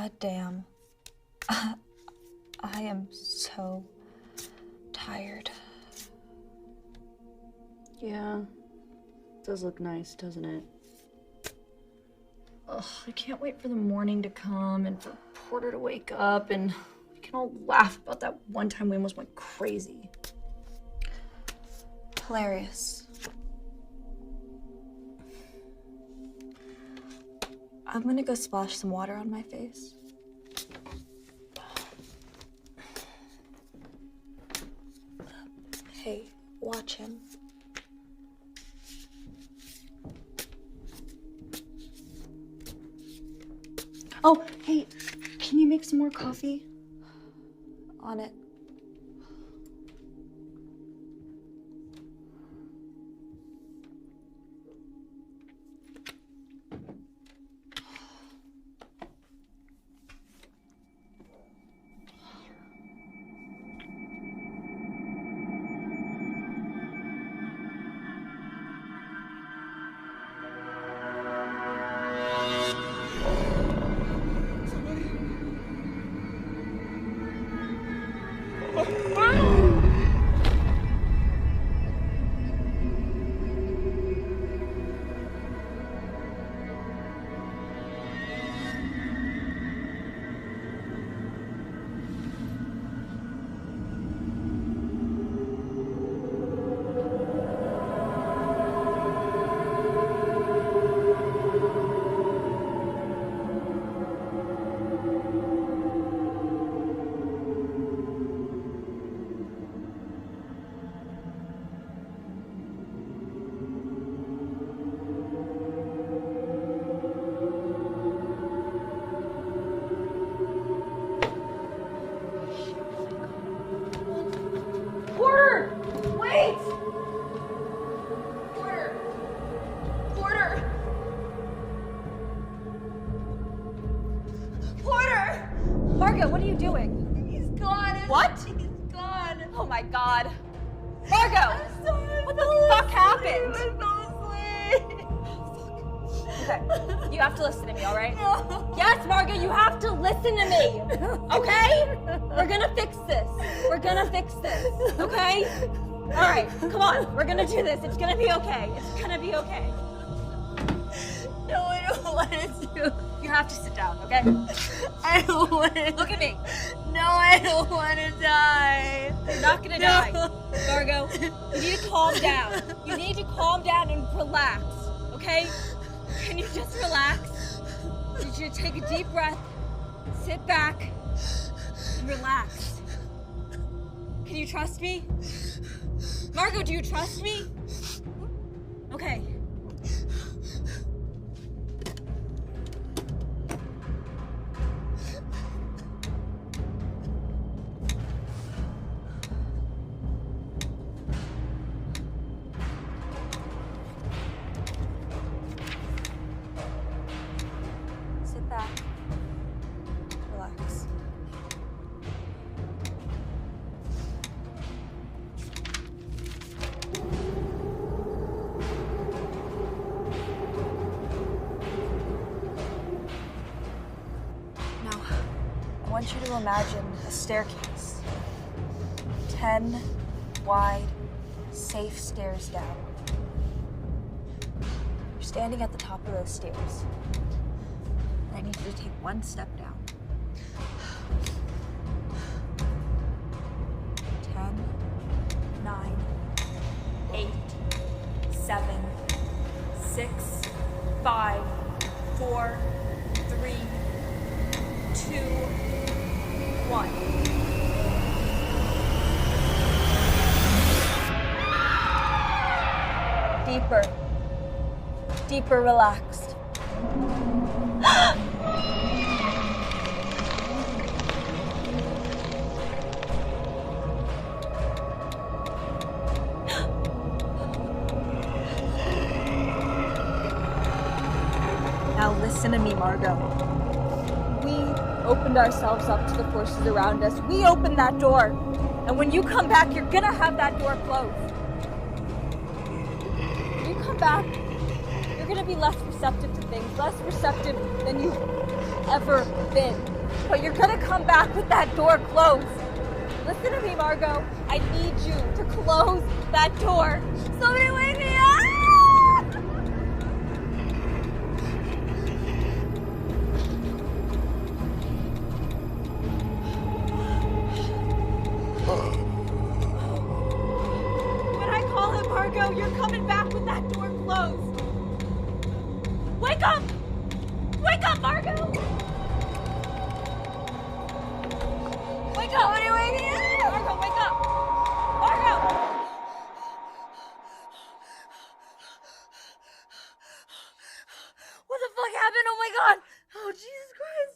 God damn. I am so tired. Yeah. Does look nice, doesn't it? Ugh, I can't wait for the morning to come and for Porter to wake up and we can all laugh about that one time we almost went crazy. Hilarious. I'm gonna go splash some water on my face. Hey, watch him. Oh, hey, can you make some more coffee? On it. Margot, what are you doing? He's gone. What? He's gone. Oh my god. Margot! What the fuck happened? Okay, you have to listen to me, alright? No. Yes, Margot, you have to listen to me! Okay? We're gonna fix this. We're gonna fix this, okay? Alright, come on, we're gonna do this. It's gonna be okay. It's gonna be okay. No, I don't want to. You have to sit down, okay? I don't want to. Look at me. No, I don't want to die. You're not gonna die. Margot, you need to calm down. You need to calm down and relax, okay? Can you just relax? I need you to take a deep breath, sit back, and relax. Can you trust me? Margot, do you trust me? Okay. Sit back. Relax. Now, I want you to imagine a staircase. 10 wide, safe stairs down. You're standing at the top of those stairs. I need you to take one step down. 10, 9, 8, 7, 6, 5, 4, 3, 2, 1. Deeper. Deeper, relaxed. Now listen to me, Margot. We opened ourselves up to the forces around us. We opened that door. And when you come back, you're gonna have that door closed. When you come back, you're gonna be less receptive to things, less receptive than you've ever been. But you're gonna come back with that door closed. Listen to me, Margot. I need you to close that door. Somebody wake me up! When I call him, Margot, you're coming back with that door closed. Wake up! Wake up, Margot! Wake up! What are you waiting at? Margot, wake up! Margot! What the fuck happened? Oh my god! Oh, Jesus Christ!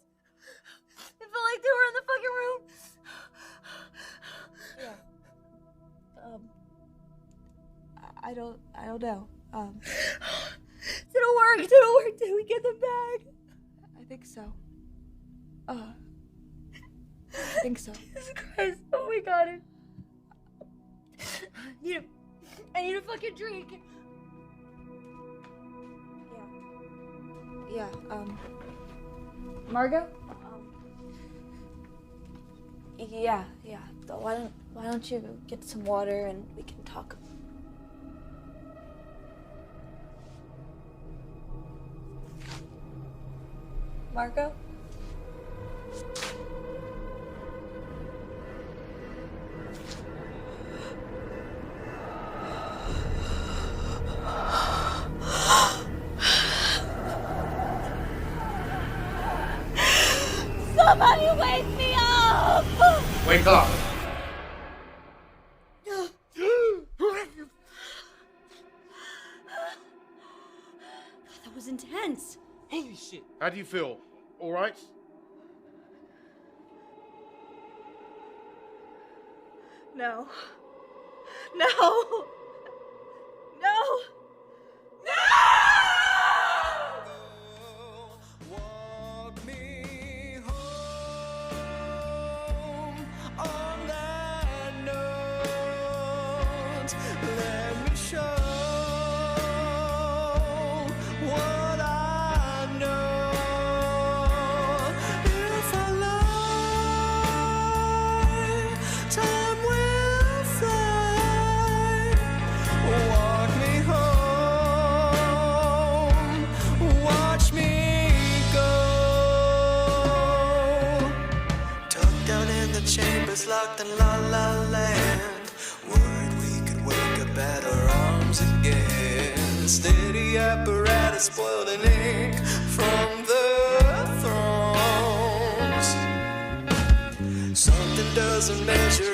It felt like they were in the fucking room. Yeah. I don't know. Did it work? Did it work? Did we get them back? I think so. I think so. Jesus Christ. Oh my god. I need a fucking drink. Yeah. Margot? Yeah. Why don't you get some water and we can talk? Margot? Somebody wake me up! Wake up! That was intense. Holy shit. How do you feel? All right? No. No! No! No! Walk me home on that note. Let me show what I know. If I lie, time will fly. Walk me home, watch me go. Tucked down in the chambers, locked in La La Land. Worried we could wake up at our arms again. The steady apparatus spoiled in ink from the thrones. Something doesn't measure